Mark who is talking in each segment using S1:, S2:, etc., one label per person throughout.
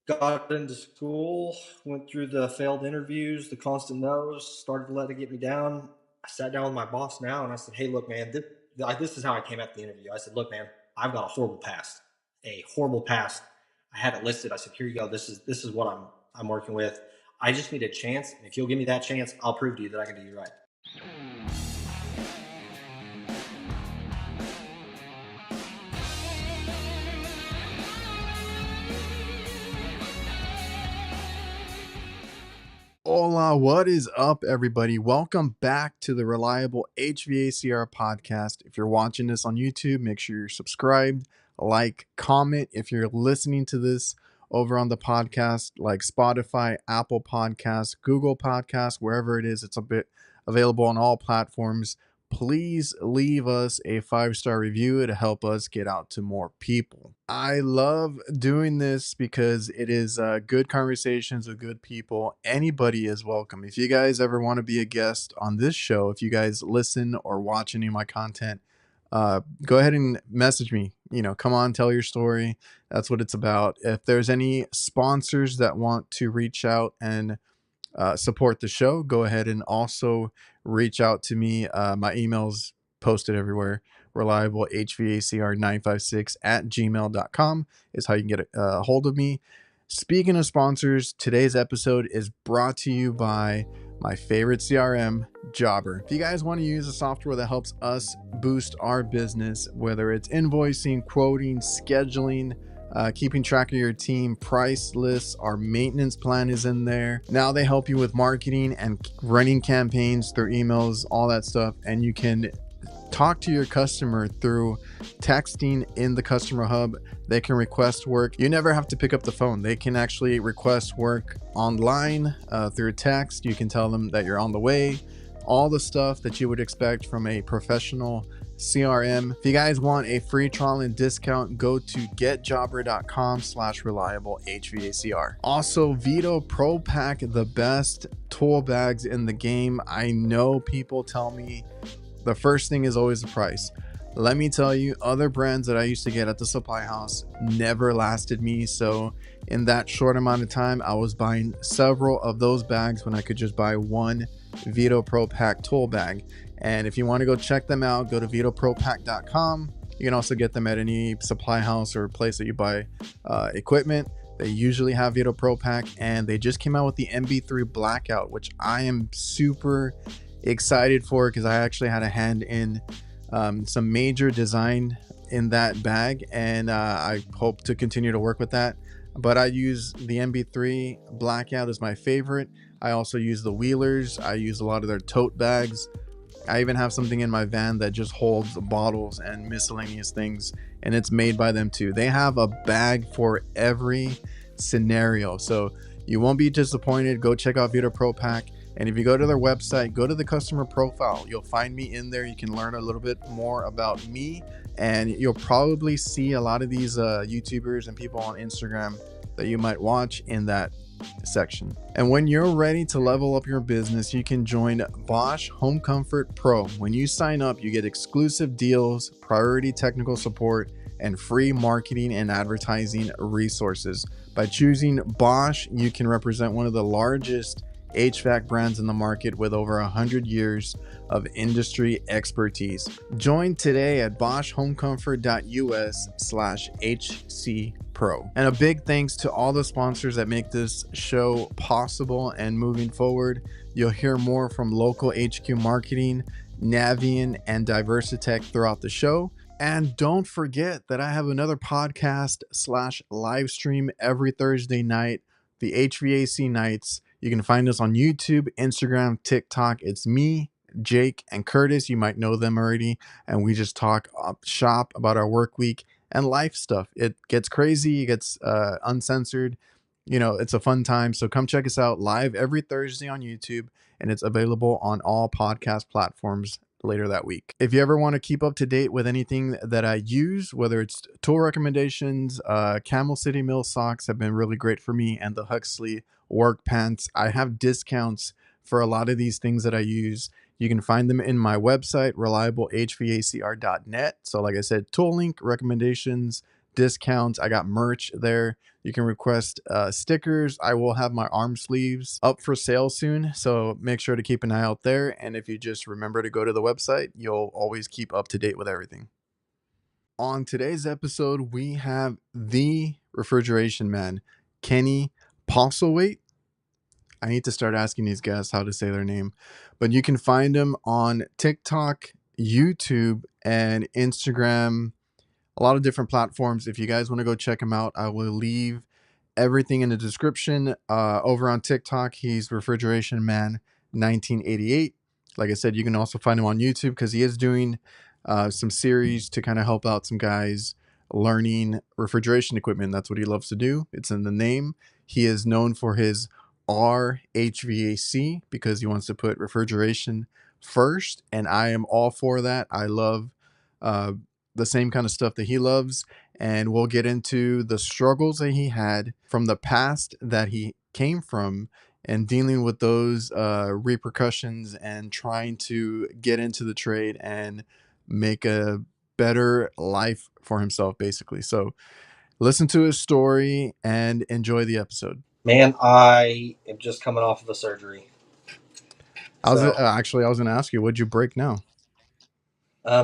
S1: got into school, went through the failed interviews, the constant no's, started to let it get me down. I sat down with my boss now and I said, "Hey, look, man, this is how I came at the interview." I said, "Look, man, I've got a horrible past. I had it listed. I said, here you go. This is what I'm working with. I just need a chance, and if you'll give me that chance, I'll prove to you that I can do you right."
S2: Hola, what is up, everybody? Welcome back to the Reliable HVACR podcast. If you're watching this on YouTube, make sure you're subscribed, like, comment. If you're listening to this over on the podcast, like Spotify, Apple Podcasts, Google Podcasts, wherever it is, it's a bit available on all platforms. Please leave us a 5-star review to help us get out to more people. I love doing this because it is good conversations with good people. Anybody is welcome. If you guys ever want to be a guest on this show, if you guys listen or watch any of my content, go ahead and message me. Come on, tell your story. That's what it's about. If there's any sponsors that want to reach out and support the show, go ahead and also reach out to me. My email's posted everywhere. reliablehvacr956@gmail.com is how you can get a hold of me. Speaking of sponsors, today's episode is brought to you by my favorite CRM, Jobber. If you guys want to use a software that helps us boost our business, whether it's invoicing, quoting, scheduling, keeping track of your team, price lists, our maintenance plan is in there. Now they help you with marketing and running campaigns through emails, all that stuff. And you can talk to your customer through texting in the customer hub. They can request work. You never have to pick up the phone. They can actually request work online through text. You can tell them that you're on the way. All the stuff that you would expect from a professional CRM. If you guys want a free trial and discount, go to getjobber.com/reliablehvacr. Also, VETO Pro Pack, the best tool bags in the game. I know people tell me the first thing is always the price. Let me tell you, other brands that I used to get at the supply house never lasted me. So in that short amount of time, I was buying several of those bags when I could just buy one VETO Pro Pack tool bag. And if you want to go check them out, go to vetopropack.com. You can also get them at any supply house or place that you buy equipment. They usually have VETO Pro Pack, and they just came out with the MB3 Blackout, which I am super excited for because I actually had a hand in some major design in that bag, and I hope to continue to work with that. But I use the MB3 Blackout as my favorite. I also use the Wheelers. I use a lot of their tote bags. I even have something in my van that just holds bottles and miscellaneous things, and it's made by them too. They have a bag for every scenario, so you won't be disappointed. Go check out VETO Pro Pack. And if you go to their website, go to the customer profile. You'll find me in there. You can learn a little bit more about me, and you'll probably see a lot of these YouTubers and people on Instagram that you might watch in that section. And when you're ready to level up your business, you can join BOSCH Home Comfort Pro. When you sign up, you get exclusive deals, priority technical support, and free marketing and advertising resources. By choosing BOSCH, you can represent one of the largest HVAC brands in the market with over 100 years of industry expertise. Join today at boschhomecomfort.us/HC Pro. And a big thanks to all the sponsors that make this show possible and moving forward. You'll hear more from local HQ marketing, NAVIEN, and DIVERSITECH throughout the show. And don't forget that I have another podcast/live stream every Thursday night, the HVAC Nights. You can find us on YouTube, Instagram, TikTok. It's me, Jake, and Curtis. You might know them already. And we just talk shop about our work week and life stuff. It gets crazy. It gets uncensored. It's a fun time. So come check us out live every Thursday on YouTube. And it's available on all podcast platforms later that week. If you ever want to keep up to date with anything that I use, whether it's tool recommendations, Camel City Mill socks have been really great for me, and the Huxley work pants. I have discounts for a lot of these things that I use. You can find them in my website, reliablehvacr.net. So like I said, tool link, recommendations, discounts. I got merch there. You can request stickers. I will have my arm sleeves up for sale soon, so make sure to keep an eye out there. And if you just remember to go to the website, you'll always keep up to date with everything. On today's episode, we have the Refrigeration Man, Kenny Postlethwaite. I need to start asking these guests how to say their name, but you can find him on TikTok, YouTube, and Instagram, a lot of different platforms. If you guys want to go check him out, I will leave everything in the description. Over on TikTok, he's Refrigeration Man 1988. Like I said, you can also find him on YouTube because he is doing some series to kind of help out some guys learning refrigeration equipment. That's what he loves to do. It's in the name. He is known for his HVAC because he wants to put refrigeration first, and I am all for that. I love the same kind of stuff that he loves, and we'll get into the struggles that he had from the past that he came from and dealing with those repercussions and trying to get into the trade and make a better life for himself, basically. So listen to his story and enjoy the episode.
S1: Man, I am just coming off of a surgery.
S2: I was
S1: So,
S2: actually I was gonna ask you, what'd you break now?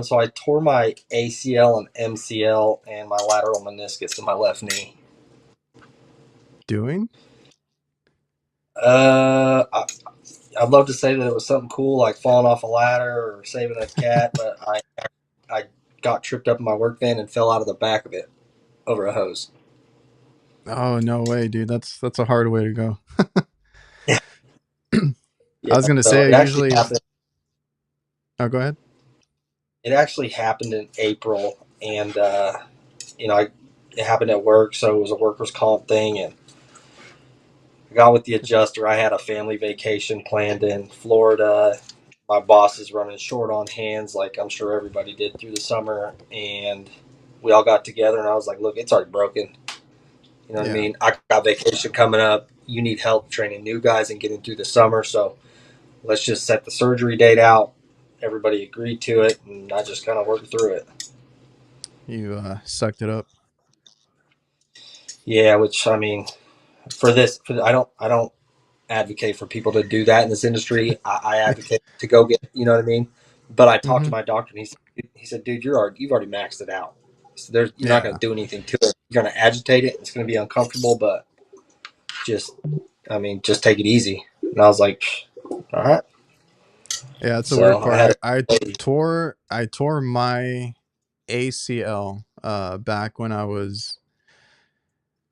S1: so I tore my ACL and MCL and my lateral meniscus in my left knee.
S2: Doing?
S1: I'd love to say that it was something cool like falling off a ladder or saving a cat, but I got tripped up in my work van and fell out of the back of it over a hose.
S2: Oh no way, dude. That's a hard way to go. I
S1: Yeah,
S2: was gonna
S1: so
S2: say usually. Oh, go ahead.
S1: it actually happened in April, and it happened at work, so it was a workers' comp thing, and I got with the adjuster. I had a family vacation planned in Florida. My boss is running short on hands, like I'm sure everybody did through the summer, and we all got together, and I was like, "Look, it's already broken. You know what I
S2: Yeah.
S1: mean? I got vacation coming up. You need help training new guys and getting through the summer, so let's just set the surgery date out." Everybody agreed to it, and I just kind of worked through it.
S2: You sucked it up.
S1: Yeah, which I mean, I don't advocate for people to do that in this industry. I advocate to go get, you know what I mean. But I talked to
S2: Mm-hmm.
S1: my doctor, and he said, "Dude, you've already maxed it out. So you're not going
S2: Yeah.
S1: to do anything to it. You're going to agitate it. It's going to be uncomfortable, but just, I mean, just take it easy." And I was like, "All right."
S2: Yeah, it's the weird
S1: So I had
S2: part.
S1: a
S2: I tore my ACL back when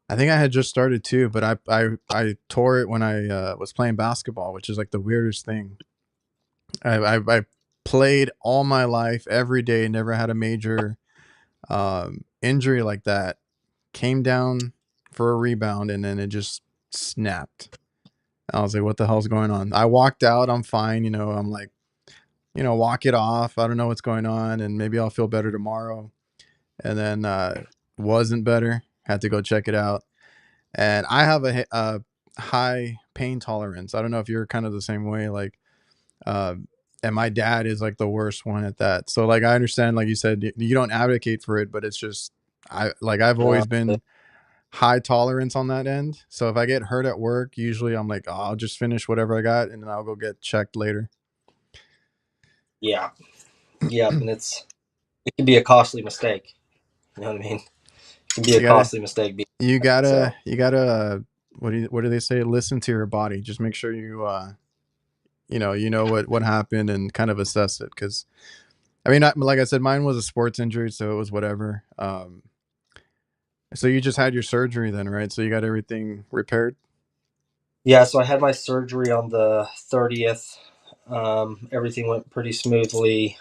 S2: I think I had just started too, but I tore it when I was playing basketball, which is like the weirdest thing. I played all my life every day, never had a major injury like that. Came down for a rebound and then it just snapped. I was like, what the hell's going on? I walked out, I'm fine, I'm like, walk it off. I don't know what's going on and maybe I'll feel better tomorrow. And then wasn't better. Had to go check it out. And I have a high pain tolerance. I don't know if you're kind of the same way, like uh and my dad is like the worst one at that. So like I understand, like you said, you don't advocate for it, but it's just I've
S1: uh,
S2: always been high tolerance on that end. So if I get hurt at work, usually I'm like, oh, I'll just finish whatever I got and then I'll go get checked later.
S1: yeah, yeah, and it can be a costly mistake. You know what I mean? It can be a
S2: You gotta,
S1: costly mistake.
S2: you gotta,
S1: So
S2: you gotta, what do they say? Listen to your body. Just make sure you know what happened and kind of assess it. Cause I mean, like I said, mine was a sports injury, so it was whatever. So you just had your surgery then, right? So you got everything repaired?
S1: yeah, so I had my surgery on the 30th. Everything went pretty smoothly.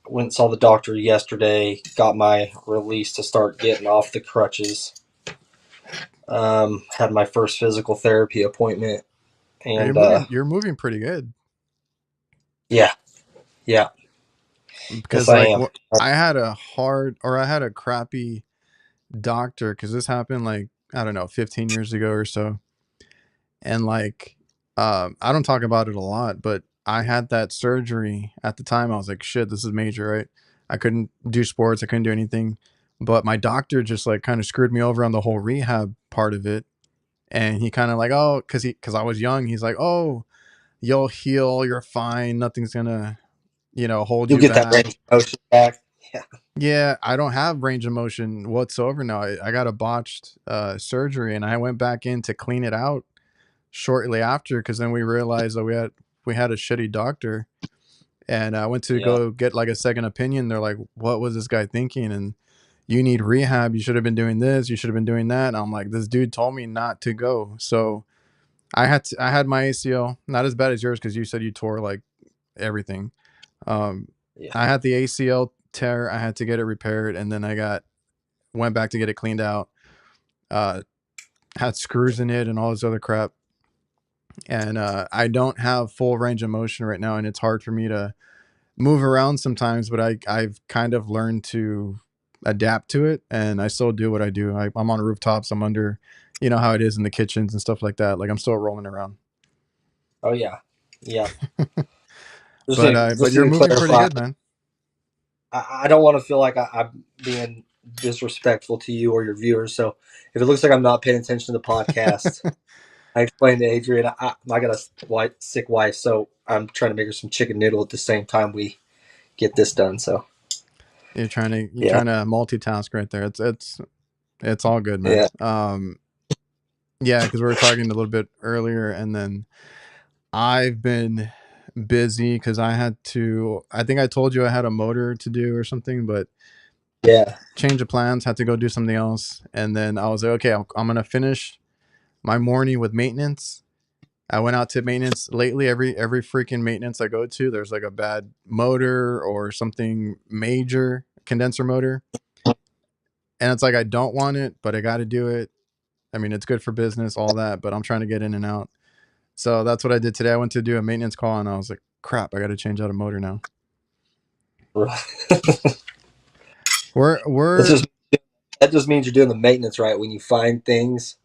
S1: Went and saw the doctor yesterday. Got my release to start getting off the crutches. Had my first physical therapy appointment,
S2: Are you
S1: and
S2: moving? You're moving pretty good.
S1: yeah, yeah, yes,
S2: Because
S1: I
S2: like
S1: am.
S2: what I had a crappy doctor because this happened like I don't know 15 years ago or so, and like I don't talk about it a lot, but I had that surgery at the time. I was like, shit, this is major, right? I couldn't do sports, I couldn't do anything, But my doctor just like kind of screwed me over on the whole rehab part of it. And he kind of like, oh, because I was young, he's like, oh, you'll heal, you're fine, nothing's gonna, hold
S1: You'll
S2: you
S1: get that
S2: back.
S1: range of motion back. Yeah.
S2: Yeah, I don't have range of motion whatsoever now. I got a botched surgery, and I went back in to clean it out shortly after, because then we realized that we had a shitty doctor, and I went to
S1: Yeah.
S2: go get like a second opinion. They're like, what was this guy thinking? And you need rehab, you should have been doing this, you should have been doing that. And I'm like, this dude told me not to go. So I had my ACL, not as bad as yours, because you said you tore like everything.
S1: Yeah.
S2: I had the ACL tear, I had to get it repaired, and then went back to get it cleaned out. uh had screws in it and all this other crap. And I don't have full range of motion right now, and it's hard for me to move around sometimes, but I've kind of learned to adapt to it, and I still do what I do. I'm on rooftops, I'm under, how it is in the kitchens and stuff like that. Like, I'm still rolling around.
S1: Oh yeah. Yeah. Just
S2: But
S1: just
S2: you're
S1: to
S2: moving pretty
S1: clarify,
S2: good, man.
S1: I don't want to feel like I'm being disrespectful to you or your viewers. So if it looks like I'm not paying attention to the podcast, I explained to Adrian, I got a sick wife, so I'm trying to make her some chicken noodle at the same time we get this done. So
S2: You're
S1: yeah,
S2: trying to multitask right there. It's all good, man.
S1: yeah,
S2: Yeah, because we were talking a little bit earlier, and then I've been busy because I think I told you I had a motor to do or something, but
S1: yeah.
S2: change of plans, had to go do something else. And then I was like, okay, I'm going to finish my morning with maintenance. I went out to maintenance lately. Every freaking maintenance I go to, there's like a bad motor or something major, condenser motor. And it's like, I don't want it, but I got to do it. I mean, it's good for business, all that, but I'm trying to get in and out. So that's what I did today. I went to do a maintenance call, and I was like, crap, I got to change out a motor now. We're
S1: That's
S2: we're
S1: just that just means you're doing the maintenance right when you find things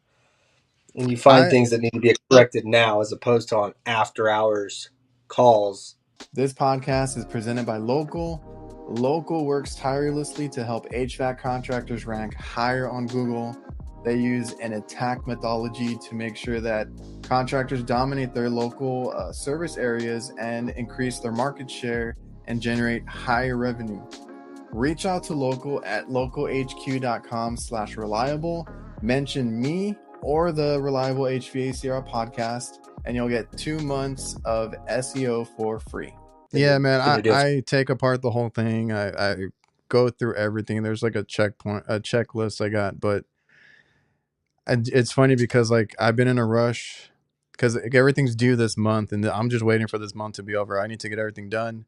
S2: I
S1: that need to be corrected now, as opposed to on after hours calls.
S2: This podcast is presented by Local. Local works tirelessly to help HVAC contractors rank higher on Google. They use an attack methodology to make sure that contractors dominate their local service areas and increase their market share and generate higher revenue. Reach out to Local at localhq.com/reliable. Mention me or the Reliable HVACR podcast, and you'll get 2 months of SEO for free. Yeah, man, I take apart the whole thing. I go through everything. There's like a checklist I got, but it's funny because like I've been in a rush because everything's due this month, and I'm just waiting for this month to be over. I need to get everything done,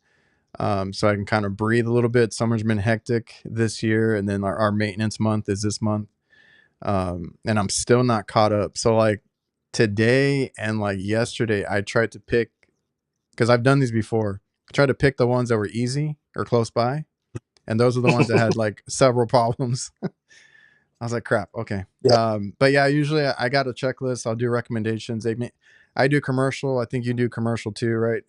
S2: so I can kind of breathe a little bit. Summer's been hectic this year, and then our maintenance month is this month, and I'm still not caught up. So like today and like yesterday, I tried to pick, because I've done these before. I tried to pick the ones that were easy or close by, and those are the ones that had like several problems. I was like, crap. Okay.
S1: Yeah.
S2: But yeah, usually I got a checklist. I'll do recommendations. I do commercial. I think you do commercial too, right?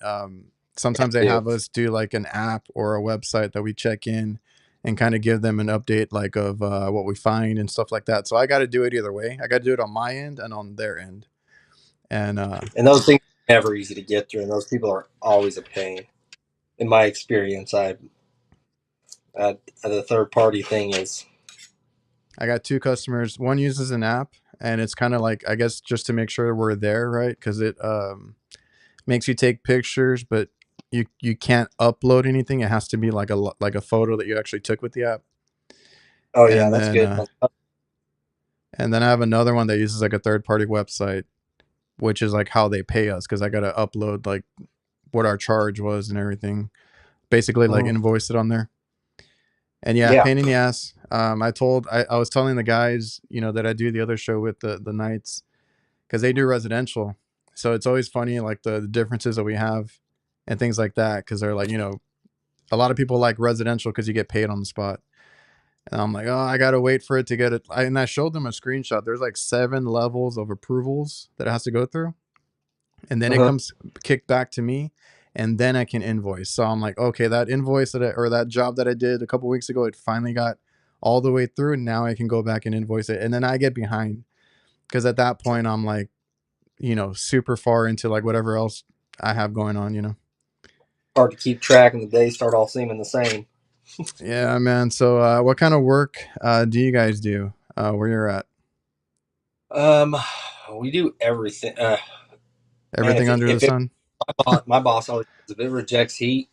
S2: Sometimes they have us do like an app or a website that we check in and kind of give them an update like of what we find and stuff like that. So I got to do it either way. I got to do it on my end and on their end. And
S1: those things are never easy to get through, and those people are always a pain. In my experience, the third party thing is.
S2: I got 2 customers. One uses an app, and it's kind of like, I guess, just to make sure we're there, right? Because it makes you take pictures, but you can't upload anything. It has to be like a photo that you actually took with the app.
S1: Oh yeah,
S2: And
S1: that's
S2: then
S1: good.
S2: and then I have another one that uses like a third party website, which is like how they pay us, because I got to upload like what our charge was and everything. Basically, like invoice it on there. And yeah, pain in the ass. I was telling the guys, that I do the other show with, the nights, because they do residential. So it's always funny, like the differences that we have and things like that. Because they're like, a lot of people like residential because you get paid on the spot. And I'm like, oh, I got to wait for it to get it. And I showed them a screenshot. There's like 7 levels of approvals that it has to go through. And then it comes kicked back to me. And then I can invoice. So I'm like, okay, that invoice or that job that I did a couple weeks ago, it finally got all the way through, and now I can go back and invoice it. And then I get behind because at that point I'm like, super far into like whatever else I have going on.
S1: Hard to keep track, and the days start all seeming the same.
S2: Yeah, man. So, what kind of work do you guys do where you're at?
S1: Um, we do everything. Man,
S2: Everything under the sun?
S1: my boss always says if it rejects heat,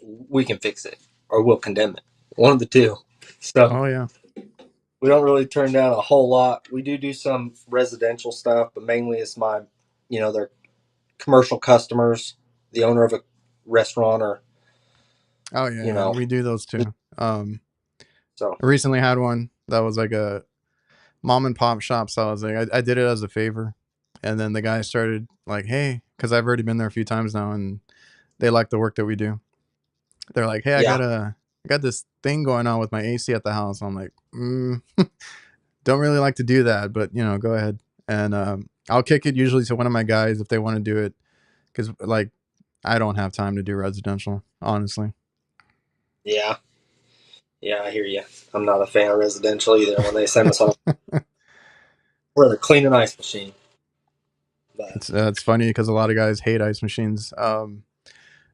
S1: we can fix it or we'll condemn it. One of the two. So
S2: Oh, yeah.
S1: we don't really turn down a whole lot. We do some residential stuff, but mainly it's they're commercial customers, the owner of a restaurant, or
S2: Oh, yeah,
S1: you
S2: yeah.
S1: know,
S2: We do those too.
S1: so
S2: I recently had one that was like a mom and pop shop. So I was like, I did it as a favor. And then the guy started like, hey, because I've already been there a few times now and they like the work that we do. They're like, hey,
S1: yeah,
S2: I got this thing going on with my AC at the house. I'm like, don't really like to do that, but go ahead. And I'll kick it usually to one of my guys if they want to do it, because like I don't have time to do residential, honestly.
S1: yeah, yeah. I hear you. I'm not a fan of residential either. When they send us on, we're the clean and ice machine. But
S2: It's funny because a lot of guys hate ice machines.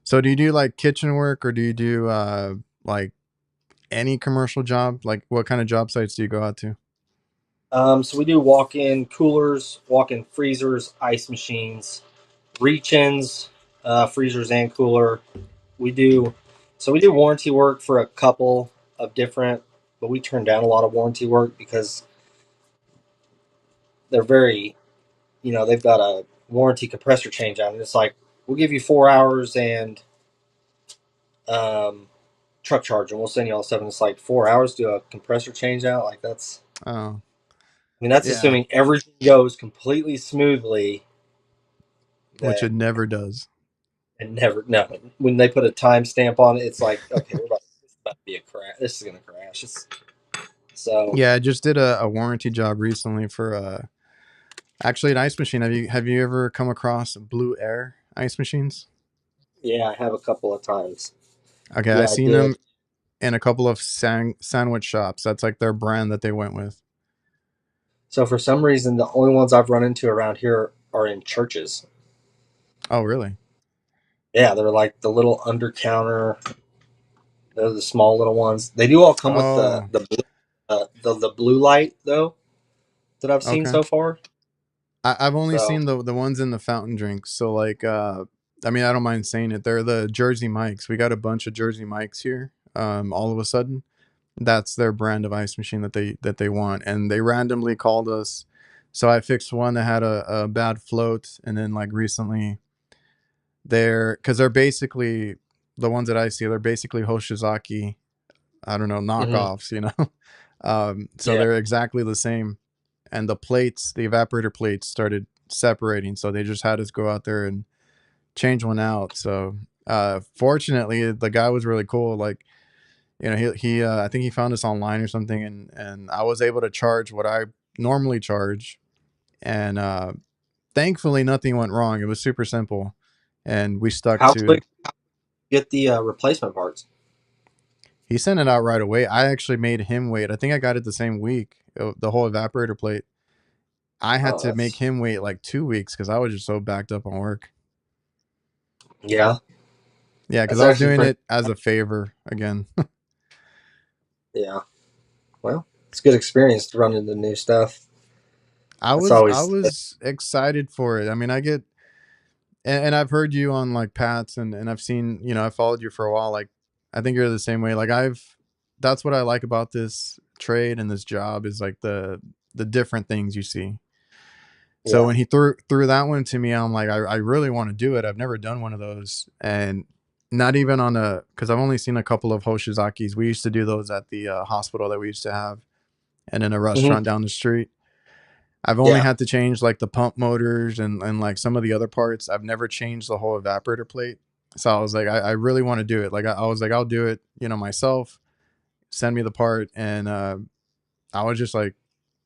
S2: So do you do like kitchen work or do you do like any commercial job? Like what kind of job sites do you go out to?
S1: so we do walk-in coolers, walk-in freezers, ice machines, reach-ins, freezers and cooler. We do we do warranty work for a couple of different, but we turn down a lot of warranty work because they're very, they've got a warranty compressor change out, and it's like we'll give you 4 hours and um, truck charge, and we'll send you all the stuff. And it's like 4 hours to do a compressor change out. Like
S2: Oh,
S1: that's
S2: yeah,
S1: assuming everything goes completely smoothly.
S2: which
S1: That
S2: it never does.
S1: and never no. When they put a timestamp on it, it's like okay, this is about to be a crash. This is gonna crash. So
S2: Yeah, I just did a warranty job recently for actually an ice machine. Have you ever come across Blue Air ice machines?
S1: yeah, I have a couple of times.
S2: Okay, I
S1: Yeah, I
S2: seen
S1: did.
S2: them in a couple of sandwich shops. That's like their brand that they went with.
S1: So for some reason, the only ones I've run into around here are in churches.
S2: Oh, really?
S1: Yeah, they're like the little under counter. They're the small little ones. They do all come with
S2: Oh,
S1: the blue light though that I've seen
S2: okay.
S1: so far.
S2: I've only
S1: So
S2: seen the ones in the fountain drinks. So like I mean I don't mind saying it. They're the Jersey Mikes. We got a bunch of Jersey Mikes here. All of a sudden. That's their brand of ice machine that they want. And they randomly called us. So I fixed one that had a bad float and then like recently they're basically the ones that I see, they're basically Hoshizaki, I don't know,
S1: mhm.
S2: knockoffs. So
S1: Yeah,
S2: they're exactly the same. And the evaporator plates started separating. So they just had us go out there and change one out. So fortunately the guy was really cool. Like, he I think he found us online or something, and I was able to charge what I normally charge. And thankfully nothing went wrong. It was super simple. And we stuck
S1: how
S2: to
S1: quick get the replacement parts?
S2: he sent it out right away. I actually made him wait. I think I got it the same week. The whole evaporator plate. I had
S1: Oh,
S2: to make
S1: that's
S2: him wait like 2 weeks because I was just so backed up on work.
S1: yeah,
S2: Yeah, because
S1: that's
S2: I was
S1: actually
S2: doing
S1: pretty.
S2: it as a favor again.
S1: Yeah, well, it's a good experience to run into new stuff.
S2: I
S1: That's
S2: was I
S1: always
S2: was excited for it. I mean, I get and I've heard you on like Pat's and I've seen, I followed you for a while. Like I think you're the same way. Like that's what I like about this trade and this job is like the different things you see. So
S1: yeah.
S2: when he threw that one to me, I'm like, I really want to do it. I've never done one of those. And not even on because I've only seen a couple of Hoshizakis. We used to do those at the hospital that we used to have and in a
S1: Hmm.
S2: restaurant down the street. I've only
S1: Yeah.
S2: had to change like the pump motors and like some of the other parts. I've never changed the whole evaporator plate. So I was like, I really want to do it. Like I was like, I'll do it, myself. Send me the part. And I was just like,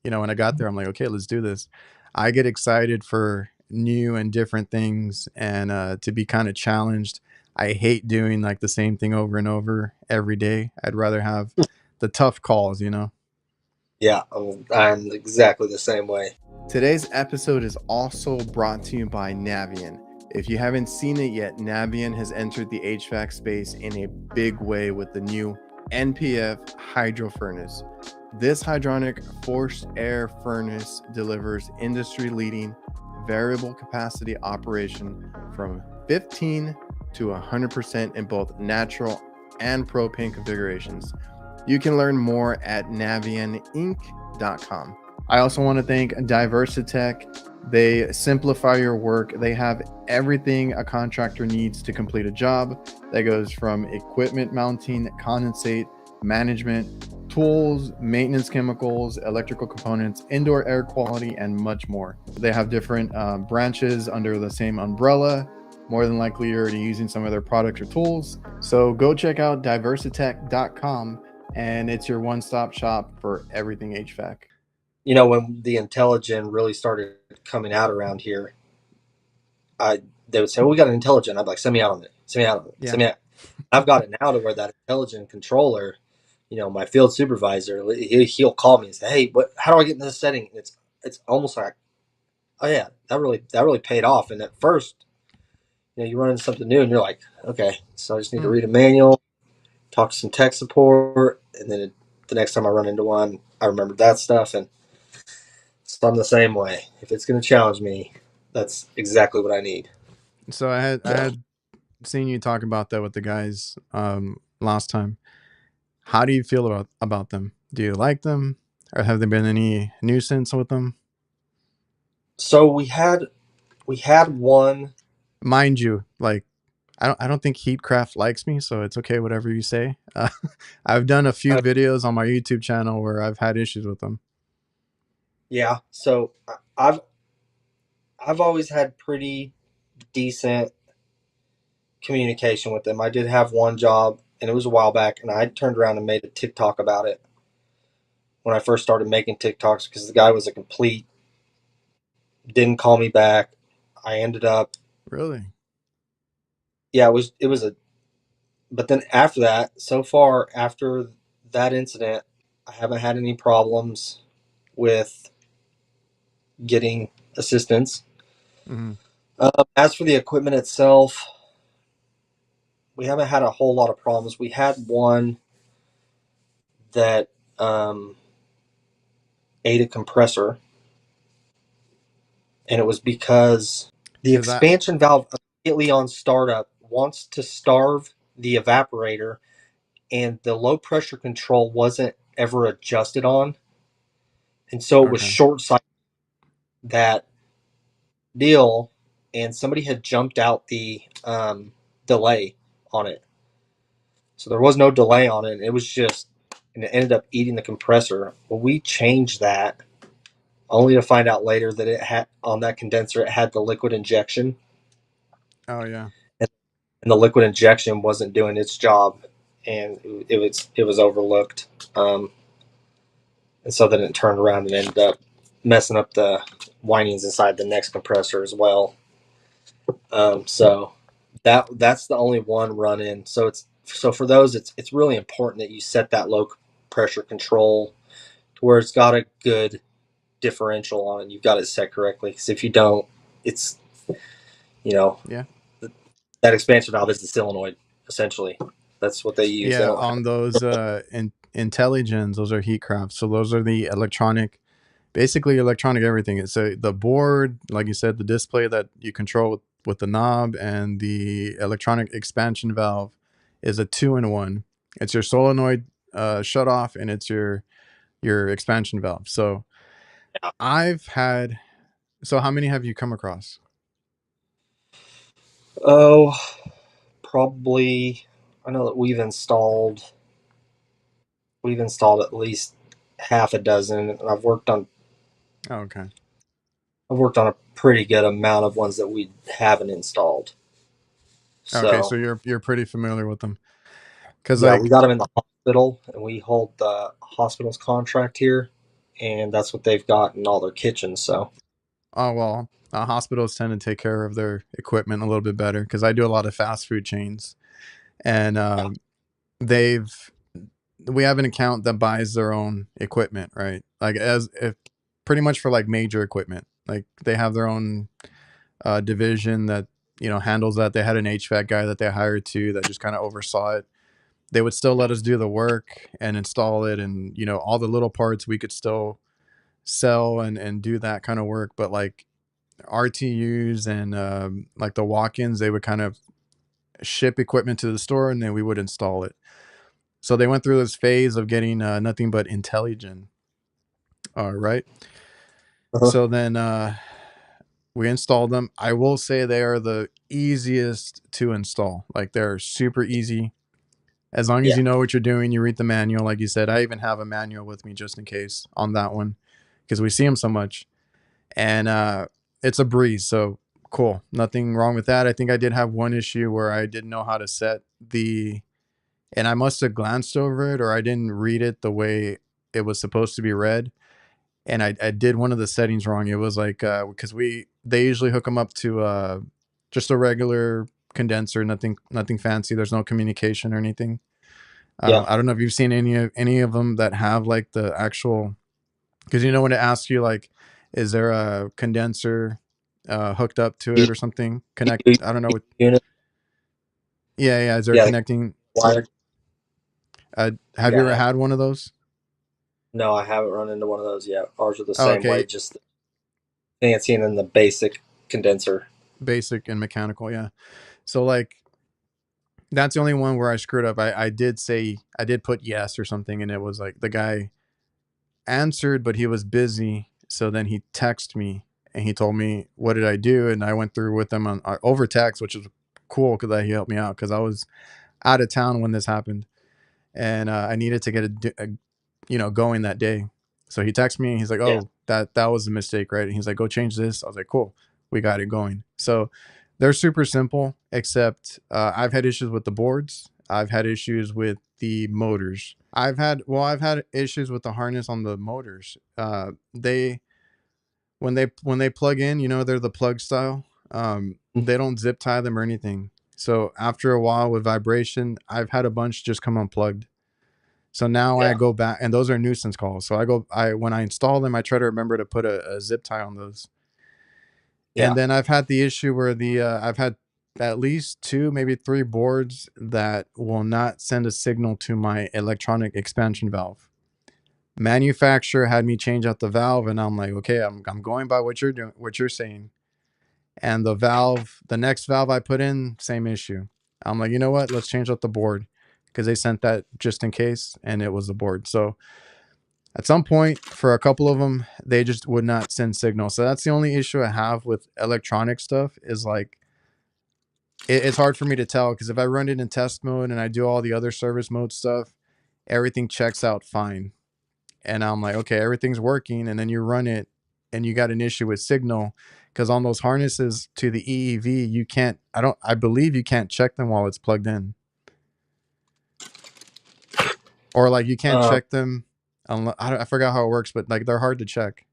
S2: when I got there, I'm like, okay, let's do this. I get excited for new and different things and to be kind of challenged. I hate doing like the same thing over and over every day. I'd rather have the tough calls, you know.
S1: Yeah, I'm exactly the same way.
S2: Today's episode is also brought to you by NAVIEN. If you haven't seen it yet, NAVIEN has entered the HVAC space in a big way with the new NPF hydro furnace. This hydronic forced air furnace delivers industry-leading variable capacity operation from 15 to 100% in both natural and propane configurations. You can learn more at navieninc.com. I also want to thank DIVERSITECH. They simplify your work. They have everything a contractor needs to complete a job. That goes from equipment mounting, condensate, management, tools, maintenance chemicals, electrical components, indoor air quality, and much more. They have different branches under the same umbrella. More than likely, you're already using some of their products or tools. So go check out diversitech.com, and it's your one-stop shop for everything HVAC.
S1: You know, when the IntelliGen really started coming out around here, they would say, "Well, we got an IntelliGen." I'd be like, "Send me out on it. Send me out on it.
S2: Yeah.
S1: Send me out." I've got it now to where that IntelliGen controller, you know, my field supervisor, he'll call me and say, "Hey, how do I get in this setting?" And it's almost like, "Oh yeah, that really paid off." And at first, you know, you run into something new and you're like, "Okay, so I just need to read a manual, talk to some tech support," and then the next time I run into one, I remember that stuff. And so I'm the same way. If it's going to challenge me, that's exactly what I need.
S2: So I had seen you talk about that with the guys last time. How do you feel about them? Do you like them, or have there been any nuisance with them?
S1: So we had one.
S2: Mind you, like I don't think Heatcraft likes me, so it's okay whatever you say. I've done a few videos on my YouTube channel where I've had issues with them.
S1: Yeah. So I've always had pretty decent communication with them. I did have one job, and it was a while back, and I turned around and made a TikTok about it when I first started making TikToks because the guy was a complete, didn't call me back. I ended up,
S2: Really?
S1: yeah, it was a, but then after that, so far after that incident, I haven't had any problems with getting assistance.
S2: Hmm.
S1: As for the equipment itself, we haven't had a whole lot of problems. We had one that um, ate a compressor, and it was because the
S2: Is that
S1: expansion valve immediately on startup wants to starve the evaporator, and the low pressure control wasn't ever adjusted on, and so it was
S2: okay?
S1: short sighted that deal, and somebody had jumped out the delay on it. So there was no delay on it. It was just, and it ended up eating the compressor. Well, we changed that only to find out later that it had on that condenser it had the liquid injection,
S2: Oh yeah.
S1: and the liquid injection wasn't doing its job, and it was overlooked. And so then it turned around and ended up messing up the windings inside the next compressor as well. So that's the only one run in. So for those, it's really important that you set that low pressure control to where it's got a good differential on it. You've got it set correctly. Because if you don't, it's, you know,
S2: Yeah.
S1: that expansion valve is the solenoid essentially. That's what they use. They
S2: Yeah,
S1: don't
S2: on those IntelliGens, those are Heatcraft. So those are the electronic, basically electronic everything. It's the board, like you said, the display that you control with the knob, and the electronic expansion valve is a 2-in-1. It's your solenoid shut off, and it's your expansion valve. So
S1: have.
S2: I've had. So how many have you come across?
S1: Oh, probably. I know that we've installed at least half a dozen, and
S2: Oh, okay.
S1: I've worked on a pretty good amount of ones that we haven't installed.
S2: Okay, so
S1: So
S2: you're pretty familiar with them, because
S1: yeah, we
S2: like,
S1: got them in the hospital, and we hold the hospital's contract here, and that's what they've got in all their kitchens. So
S2: oh well, hospitals tend to take care of their equipment a little bit better, because I do a lot of fast food chains, and they've we have an account that buys their own equipment, right? Like as if pretty much for like major equipment, like they have their own division that handles that. They had an HVAC guy that they hired to that just kind of oversaw it. They would still let us do the work and install it, and all the little parts we could still sell and do that kind of work. But like RTUs and like the walk-ins, they would kind of ship equipment to the store and then we would install it. So they went through this phase of getting nothing but IntelliGen. Right.
S1: Uh-huh.
S2: So then we installed them. I will say they are the easiest to install. Like they're super easy. As long as
S1: Yeah.
S2: you know what you're doing, you read the manual. Like you said, I even have a manual with me just in case on that one because we see them so much. And it's a breeze. So cool. Nothing wrong with that. I think I did have one issue where I didn't know how to set and I must have glanced over it or I didn't read it the way it was supposed to be read. And I did one of the settings wrong. It was like because they usually hook them up to just a regular condenser, nothing fancy. There's no communication or anything.
S1: Yeah.
S2: I don't know if you've seen any of them that have like the actual, because when it asks you like, is there a condenser hooked up to it or something? Connect.
S1: PU
S2: I don't know.
S1: unit.
S2: Yeah. Is there
S1: Yeah. The
S2: connecting?
S1: wired.
S2: Have you
S1: Yeah.
S2: ever had one of those?
S1: No, I haven't run into one of those yet. Ours are the
S2: Oh,
S1: same way,
S2: okay.
S1: just fancy and then the basic condenser.
S2: Basic and mechanical. Yeah. So like that's the only one where I screwed up. I did put yes or something, and it was like the guy answered, but he was busy. So then he texted me and he told me what did I do, and I went through with him on over text, which is cool because he helped me out because I was out of town when this happened, and I needed to get going that day. So he texted me. He's like,
S1: Yeah.
S2: "Oh, that was a mistake, right?" And he's like, "Go change this." I was like, "Cool, we got it going." So they're super simple, except I've had issues with the boards. I've had issues with the motors. I've had issues with the harness on the motors. They when they plug in, they're the plug style. They don't zip tie them or anything. So after a while with vibration, I've had a bunch just come unplugged. So now I
S1: Yeah.
S2: go back, and those are nuisance calls. So when I install them, I try to remember to put a zip tie on those. And
S1: Yeah.
S2: then I've had the issue where I've had at least two, maybe three boards that will not send a signal to my electronic expansion valve. Manufacturer had me change out the valve, and I'm like, okay, I'm going by what you're doing, what you're saying. And the next valve I put in, same issue. I'm like, you know what? Let's change out the board because they sent that just in case, and it was the board. So at some point, for a couple of them, they just would not send signal. So that's the only issue I have with electronic stuff is like it's hard for me to tell because if I run it in test mode and I do all the other service mode stuff, everything checks out fine. And I'm like, okay, everything's working. And then you run it and you got an issue with signal because on those harnesses to the EEV, you can't, I believe you can't check them while it's plugged in. Or like you can't
S1: Um,
S2: check them. I forgot how it works, but like they're hard to check.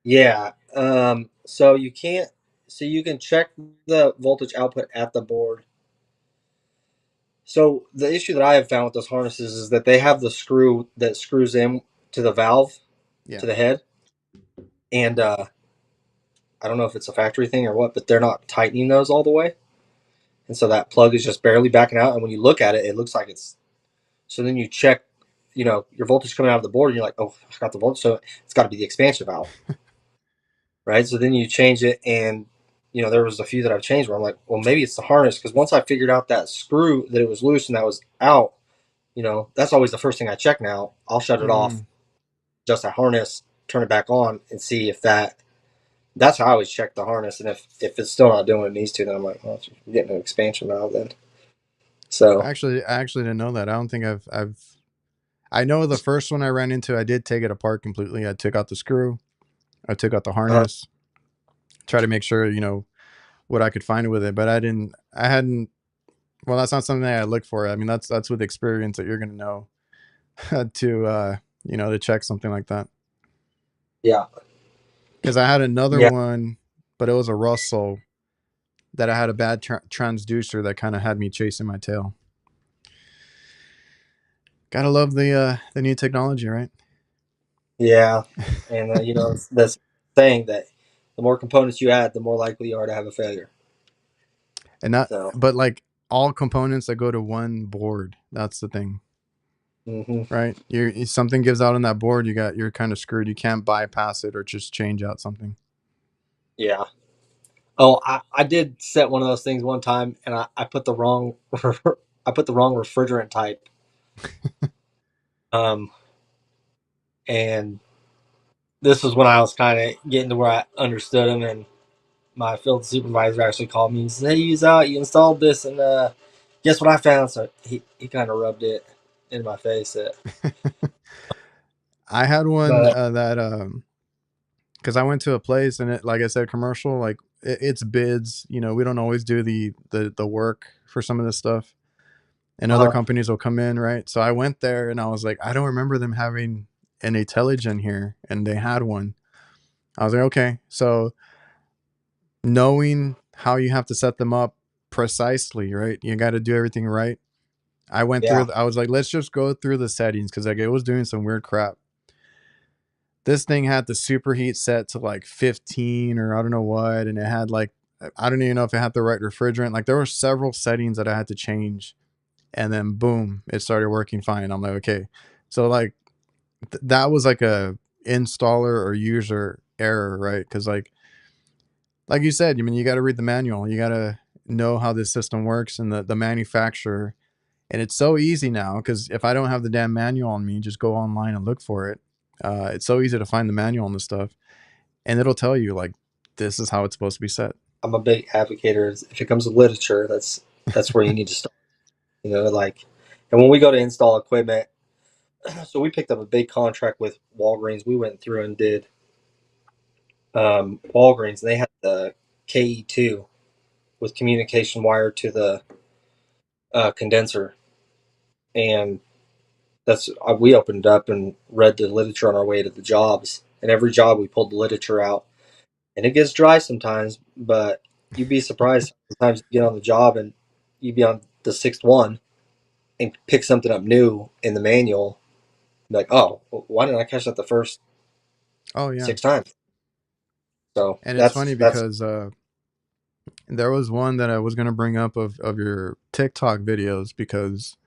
S1: yeah. So you can't. So you can check the voltage output at the board. So the issue that I have found with those harnesses is that they have the screw that screws in to the valve
S2: Yeah.
S1: to the head, and I don't know if it's a factory thing or what, but they're not tightening those all the way, and so that plug is just barely backing out. And when you look at it, it looks like it's. So then you check, your voltage coming out of the board, and you're like, oh, I got the voltage, so it's got to be the expansion valve, right? So then you change it, and there was a few that I've changed where I'm like, well, maybe it's the harness because once I figured out that screw that it was loose and that was out, that's always the first thing I check now. I'll shut it off,
S2: Mm.
S1: just that harness, turn it back on, and see if that's how I always check the harness. And if it's still not doing what it needs to, then I'm like, well, it's getting an expansion valve then. So,
S2: I actually didn't know that. I don't think I know the first one I ran into, I did take it apart completely. I took out the screw, I took out the
S1: uh,
S2: harness, try to make sure, what I could find with it, but I hadn't, well, that's not something that I look for. I mean, that's with experience that you're going to know to, to check something like that.
S1: yeah,
S2: Cause I had another
S1: yeah,
S2: one, but it was a Russell that I had a bad transducer that kind of had me chasing my tail. Gotta love the new technology, right?
S1: Yeah, and that's saying that the more components you add, the more likely you are to have a failure.
S2: And not,
S1: So,
S2: but like all components that go to one board. That's the thing,
S1: hmm
S2: right? If something gives out on that board, you're kind of screwed. You can't bypass it or just change out something.
S1: yeah. Oh, I did set one of those things one time, and I put the wrong I put the wrong refrigerant type. Um, and this was when I was kind of getting to where I understood him, and my field supervisor actually called me and said, "Hey, you installed this, and guess what I found?" So he kind of rubbed it in my face.
S2: I had one
S1: But
S2: that because I went to a place and it, like I said, commercial, like it's bids. You know, we don't always do the work for some of this stuff, and other
S1: uh,
S2: companies will come in, right? So I went there and I was like, I don't remember them having an Intelligent here, and they had one. I was like, okay, so knowing how you have to set them up precisely, right? You got to do everything right. I went
S1: yeah,
S2: through. I was like, let's just go through the settings because like it was doing some weird crap. This thing had the superheat set to like 15 or I don't know what, and it had like I don't even know if it had the right refrigerant. Like there were several settings that I had to change, and then boom, it started working fine. I'm like, okay, so like that was like a installer or user error, right? Because like you said, I mean, you got to read the manual. You got to know how this system works and the manufacturer. And it's so easy now because if I don't have the damn manual on me, just go online and look for it. It's so easy to find the manual on this stuff, and it'll tell you like this is how it's supposed to be set.
S1: I'm a big advocate. If it comes to literature, that's where you need to start. Like, and when we go to install equipment, so we picked up a big contract with Walgreens. We went through and did Walgreens, and they had the KE2 with communication wire to the condenser, and that's we opened it up and read the literature on our way to the jobs. And every job we pulled the literature out, and it gets dry sometimes, but you'd be surprised sometimes you get on the job and you'd be on the sixth one and pick something up new in the manual. Like, oh, why didn't I catch that the first
S2: Oh yeah,
S1: 6 times? So
S2: and it's
S1: that's
S2: funny
S1: that's
S2: because there was one that I was gonna bring up of your TikTok videos because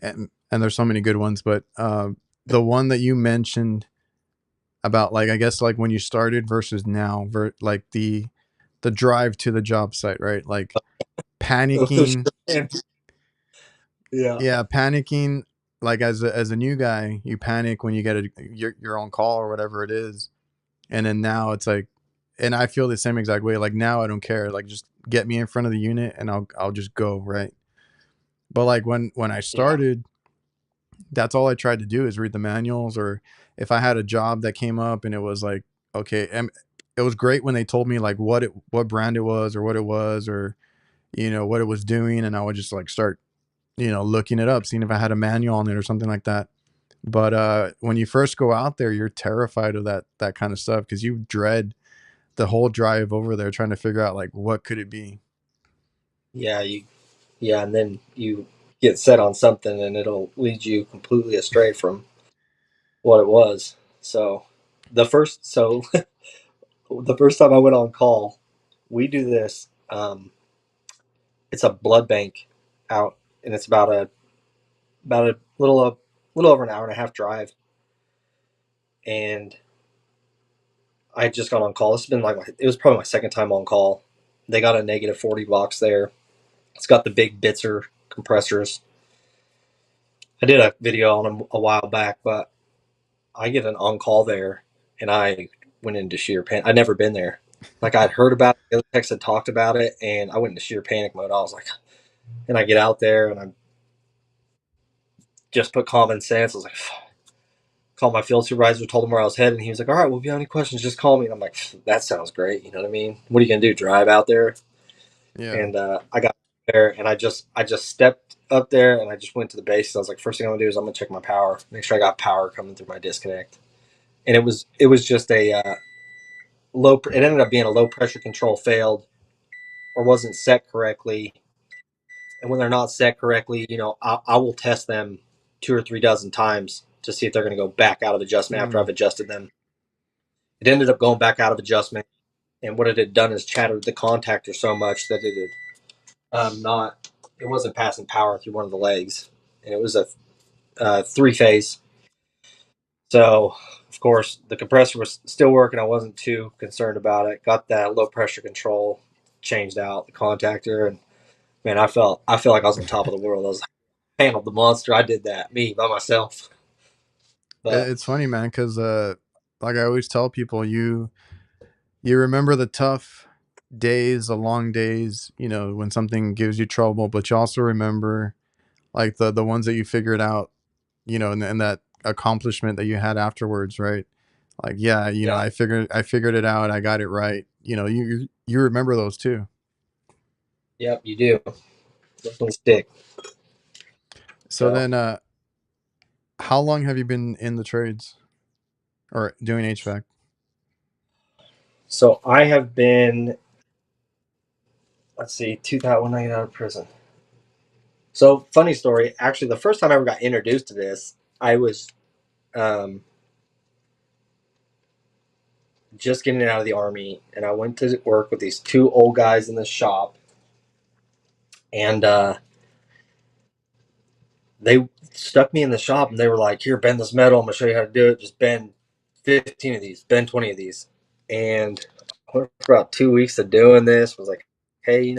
S2: and there's so many good ones, but the one that you mentioned about like I guess like when you started versus now, like the drive to the job site, right? Like panicking,
S1: yeah,
S2: yeah, panicking. Like as a new guy, you panic when you get your own call or whatever it is, and then now it's like, and I feel the same exact way. Like now I don't care. Like just get me in front of the unit and I'll just go right. But like when I
S1: yeah,
S2: started, that's all I tried to do is read the manuals, or if I had a job that came up and it was like, okay, and it was great when they told me like what brand it was or what it was or you know what it was doing, and I would just like start looking it up, seeing if I had a manual on it or something like that. But when you first go out there, you're terrified of that kind of stuff because you dread the whole drive over there trying to figure out like what could it be.
S1: yeah. Yeah, and then you get set on something, and it'll lead you completely astray from what it was. So so the first time I went on call, we do this. It's a blood bank out, and it's about a little over an hour and a half drive. And I just got on call. This has been it was probably my second time on call. They got a negative 40 box there. It's got the big Bitzer compressors. I did a video on them a while back, but I get an on call there, and I went into sheer panic. I'd never been there. Like I'd heard about it, the other techs had talked about it, and I went into sheer panic mode. I was like, and I get out there and I just put common sense. I was like, called my field supervisor, told him where I was headed, and he was like, "All right, well, if you have any questions, just call me." And I'm like, "That sounds great." You know what I mean? What are you gonna do? Drive out there?
S2: Yeah,
S1: And I got there, and I just stepped up there, and I just went to the base. I was like, first thing I'm gonna do is I'm gonna check my power, make sure I got power coming through my disconnect. And it was just a low. It ended up being a low pressure control failed or wasn't set correctly. And when they're not set correctly, I will test them 2 or 3 dozen times to see if they're going to go back out of adjustment after I've adjusted them. It ended up going back out of adjustment, and what it had done is chattered the contactor so much that it had not, it wasn't passing power through one of the legs, and it was a 3-phase. So, of course, the compressor was still working. I wasn't too concerned about it. Got that low pressure control changed out, the contactor, and man, I felt like I was on top of the world. I was handled the monster. I did that, me by myself. But
S2: It's funny, man, because like I always tell people, you remember the tough days, the long days, you know, when something gives you trouble, but you also remember like the ones that you figured out, you know, and that accomplishment that you had afterwards, right? Like, yeah, you know,
S1: yeah,
S2: I figured it out, I got it right. You know, you remember those too.
S1: yep, you do. Definitely stick.
S2: So
S1: So,
S2: then, how long have you been in the trades or doing HVAC?
S1: so I have been. Let's see, 2000 when I got out of prison. So, funny story. Actually, the first time I ever got introduced to this, I was um, just getting out of the army, and I went to work with these two old guys in the shop, and they stuck me in the shop, and they were like, "Here, bend this metal. I'm gonna show you how to do it. Just bend 15 of these, bend 20 of these." And for about 2 weeks of doing this, was like, "Hey,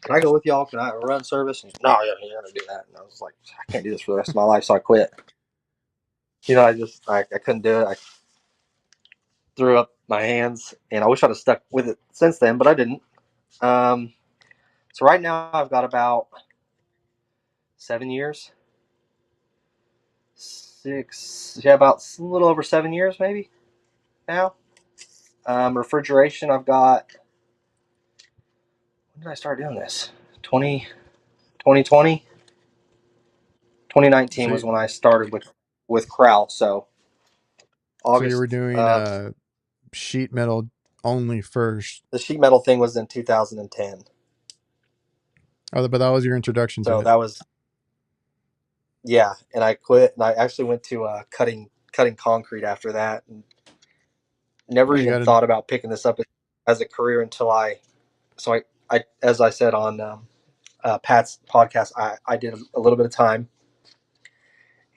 S1: can I go with y'all? Can I run service?" And no, you're gonna do that. And I was like, "I can't do this for the rest of my life," so I quit. I couldn't do it. I threw up my hands, and I wish I'd have stuck with it since then, but I didn't. Um, so right now I've got about 7 years, about a little over 7 years maybe now. Refrigeration, I've got. When did I start doing this? 2020, 2019
S2: So
S1: was when I started with Crowl. So
S2: so you
S1: August.
S2: were doing sheet metal only first.
S1: The sheet metal thing was in 2010.
S2: Oh, but that was your introduction to
S1: So
S2: it.
S1: that was, yeah. And I quit, and I actually went to cutting concrete after that, and never
S2: Yeah, you
S1: even
S2: got to.
S1: thought about picking this up as a career until I as I said on Pat's podcast, I did a little bit of time,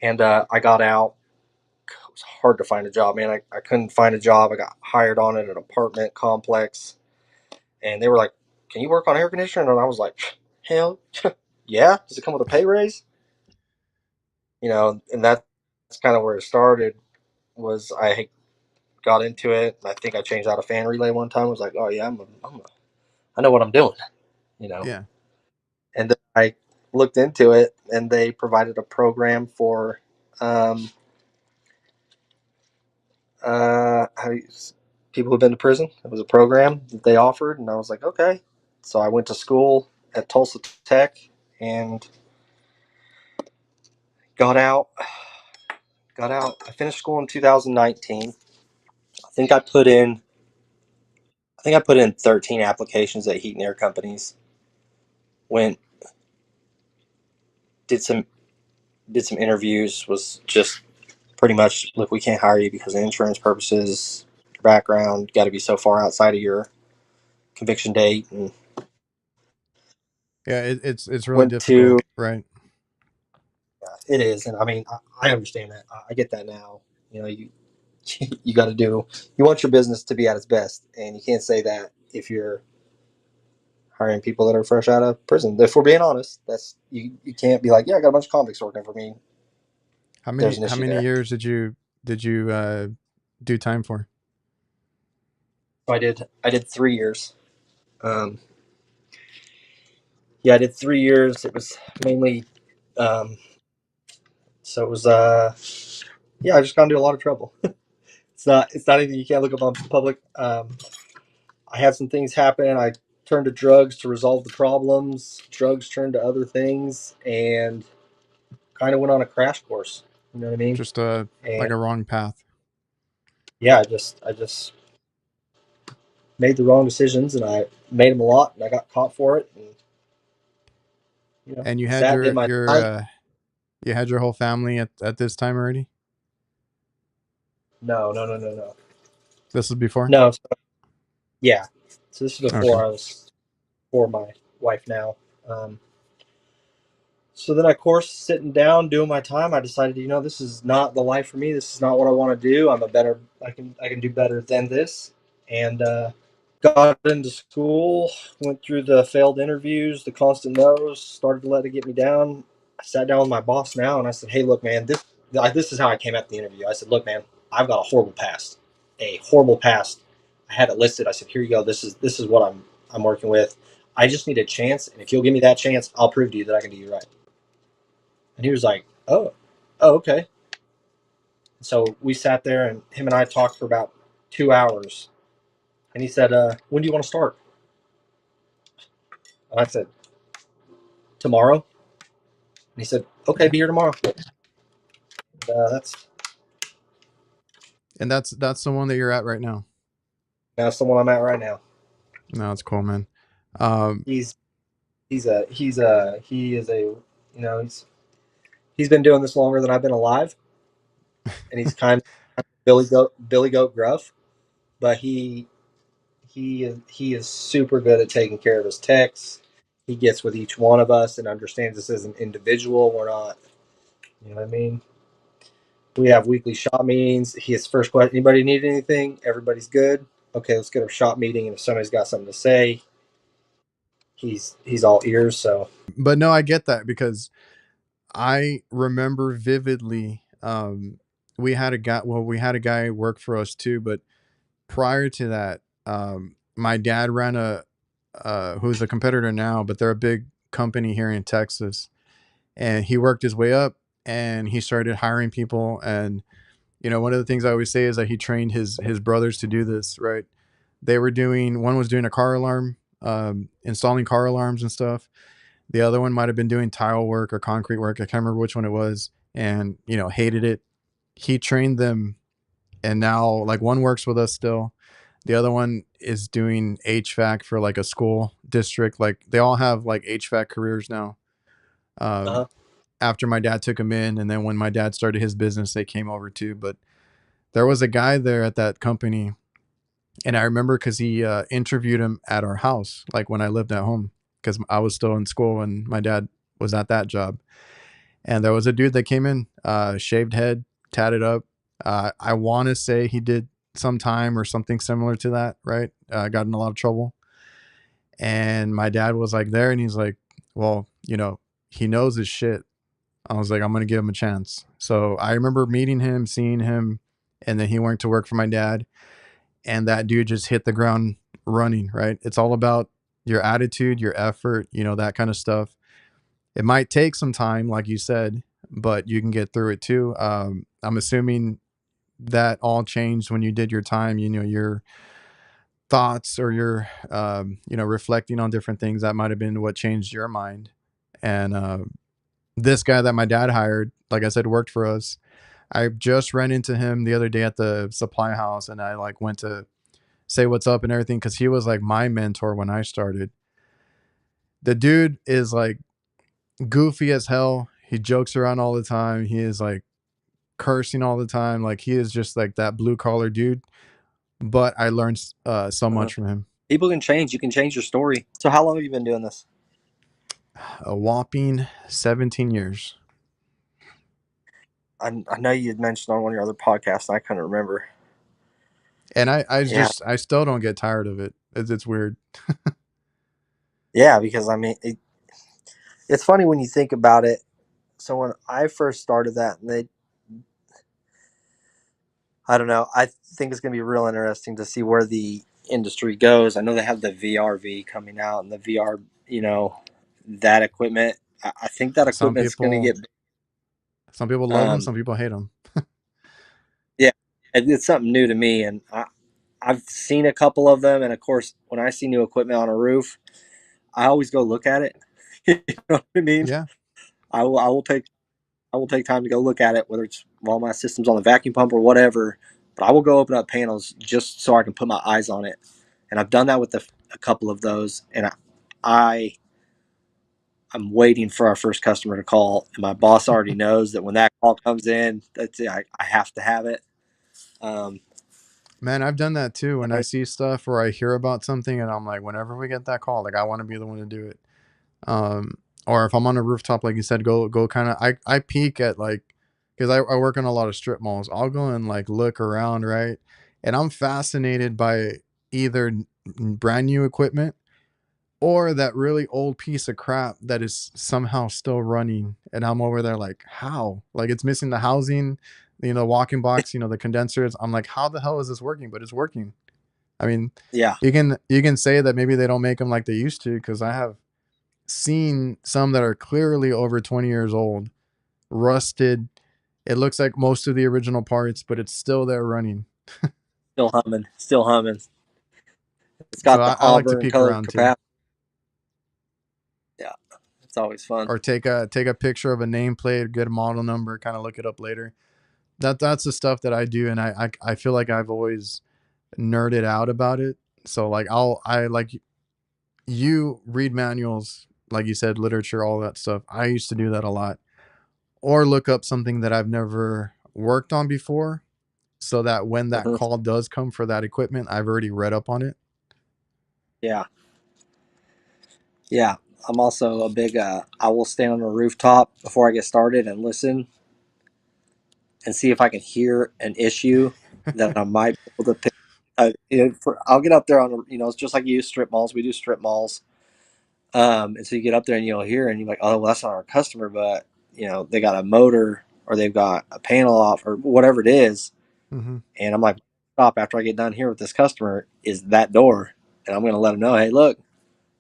S1: and I got out. It was hard to find a job, man. I couldn't find a job. I got hired on at an apartment complex, and they were like, "Can you work on air conditioning?" And I was like, "Hell, yeah." Does it come with a pay raise? And that's kind of where it started. Was I got into it? And I think I changed out a fan relay one time. I was like, "Oh yeah, I know what I'm doing." You know,
S2: Yeah.
S1: and then I looked into it, and they provided a program for um, how do you, people who've been to prison. It was a program that they offered, and I was like, okay. So I went to school at Tulsa Tech and got out. Got out. I finished school in 2019. I think I put in. I think I put in 13 applications at heat and air companies. Went did some interviews. Was just pretty much, look, we can't hire you because of insurance purposes. Your background got to be so far outside of your conviction date, and
S2: Yeah, it's really
S1: went to.
S2: difficult, right?
S1: It is, and I mean, I understand that. I get that now. You you got to do. You want your business to be at its best, and you can't say that if you're hiring people that are fresh out of prison. If we're being honest, that's you can't be like, yeah, I got a bunch of convicts working for me.
S2: How
S1: There's
S2: many
S1: an
S2: how
S1: issue
S2: many
S1: there.
S2: years did you do time for?
S1: So I did 3 years. Um, yeah, I did 3 years. It was mainly, um, so it was yeah, I just got into a lot of trouble. It's not anything you can't look up on public. I had some things happen. I turned to drugs to resolve the problems. Drugs turned to other things, and kind of went on a crash course. You know what I mean?
S2: Just like
S1: And
S2: a wrong path.
S1: yeah, I just made the wrong decisions, and I made them a lot, and I got caught for it. And
S2: And you had
S1: sat, did
S2: your
S1: my
S2: your
S1: time.
S2: You had your whole family at this time already?
S1: No, no, no, no, no.
S2: This was before?
S1: No, so, yeah. So this is
S2: Okay.
S1: before I was for my wife now. Um, So then, of course, sitting down, doing my time, I decided, this is not the life for me. This is not what I want to do. I can do better than this. And got into school, went through the failed interviews, the constant no's, started to let it get me down. I sat down with my boss now, and I said, "Hey, look, man, this is how I came at the interview." I said, "Look, man, I've got a horrible past. I had it listed. I said, here you go. This is what I'm working with. I just need a chance, and if you'll give me that chance, I'll prove to you that I can do you right." And he was like, "Oh, okay." So we sat there, and him and I talked for about 2 hours. And he said, "When do you want to start?" And I said, "Tomorrow." And he said, "Okay, be here tomorrow."
S2: And that's the one that you're at right now.
S1: That's the one I'm at right now.
S2: No, it's cool, man. Um,
S1: He's he is a he's been doing this longer than I've been alive, and he's kind of Billy Goat gruff, but he is super good at taking care of his techs. He gets with each one of us and understands us as an individual. We're not, you know what I mean? We have weekly shop meetings. His first question: anybody need anything? Everybody's good. Okay, let's get a shop meeting. And if somebody's got something to say, he's all ears. So
S2: but no, I get that because I remember vividly. We had a guy work for us too, but prior to that, my dad ran who's a competitor now, but they're a big company here in Texas, and he worked his way up and he started hiring people. And one of the things I always say is that he trained his brothers to do this, right? One was doing a car alarm, installing car alarms and stuff. The other one might have been doing tile work or concrete work. I can't remember which one it was, and hated it. He trained them, and now like one works with us still. The other one is doing HVAC for like a school district. Like they all have like HVAC careers now. Um,
S1: uh-huh.
S2: After my dad took him in, and then when my dad started his business, they came over too. But there was a guy there at that company, and I remember because he interviewed him at our house, like when I lived at home, because I was still in school and my dad was at that job. And there was a dude that came in, shaved head, tatted up. I want to say he did some time or something similar to that, right? Got in a lot of trouble. And my dad was like there, and he's like, well, he knows his shit. I was like, I'm going to give him a chance. So I remember meeting him, seeing him, and then he went to work for my dad. And that dude just hit the ground running, right? It's all about your attitude, your effort, that kind of stuff. It might take some time, like you said, but you can get through it too. I'm assuming that all changed when you did your time, your thoughts or your, reflecting on different things. That might have been what changed your mind. And this guy that my dad hired, like I said, worked for us. I just ran into him the other day at the supply house, and I like went to say what's up and everything because he was like my mentor when I started. The dude is like goofy as hell. He jokes around all the time. He is like cursing all the time. Like he is just like that blue collar dude. But I learned so
S1: Uh-huh.
S2: much from him.
S1: People can change. You can change your story. So how long have you been doing this?
S2: A whopping 17 years.
S1: I know you had mentioned on one of your other podcasts, and I couldn't remember.
S2: And
S1: Yeah,
S2: I still don't get tired of it. It's weird.
S1: yeah, because I mean, it's funny when you think about it. So when I first started that, and I don't know. I think it's going to be real interesting to see where the industry goes. I know they have the VRV coming out, and the VR, that equipment. I think that
S2: Some
S1: equipment's going to
S2: people
S1: get.
S2: some people love them,
S1: Um,
S2: some people hate them.
S1: yeah, it's something new to me, and I've seen a couple of them. And of course, when I see new equipment on a roof, I always go look at it. You know what I mean?
S2: Yeah.
S1: I will take time to go look at it, whether it's while my system's on the vacuum pump or whatever. But I will go open up panels just so I can put my eyes on it, and I've done that with a couple of those, and I I'm waiting for our first customer to call, and my boss already knows that when that call comes in, that's it. I have to have it. Um,
S2: Man, I've done that too. When I
S1: I-
S2: see stuff or I hear about something, and I'm like, whenever we get that call, like I want to be the one to do it. Um, or if I'm on a rooftop, like you said, go kind of. I peek at like, because I work on a lot of strip malls. I'll go and like look around, right? And I'm fascinated by either brand new equipment or that really old piece of crap that is somehow still running. And I'm over there like, how? Like it's missing the housing, walking box, the condensers. I'm like, how the hell is this working? But it's working. I mean,
S1: yeah,
S2: you can say that maybe they don't make them like they used to, because I have seen some that are clearly over 20 years old, rusted. It looks like most of the original parts, but it's still there running.
S1: still humming, still humming. It's
S2: So
S1: got the
S2: I like to
S1: auburn
S2: peek
S1: colored
S2: around too,
S1: capacity. Yeah, it's always fun.
S2: or take a picture of a nameplate, get a model number, kind of look it up later. That's the stuff that I do, and I feel like I've always nerded out about it. So like I like you read manuals, like you said, literature, all that stuff. I used to do that a lot, or look up something that I've never worked on before, so that when that
S1: Hmm.
S2: call does come for that equipment, I've already read up on it.
S1: Yeah, yeah. I'm also a big. I will stand on a rooftop before I get started and listen and see if I can hear an issue that I might be able to pick. I'll get up there on, it's just like you use strip malls. We do strip malls. And so you get up there and you'll hear, and you're like, oh, well, that's not our customer, but they got a motor or they've got a panel off or whatever it is.
S2: Hmm.
S1: And I'm like, stop after I get done here with this customer is that door. And I'm going to let them know, hey, look,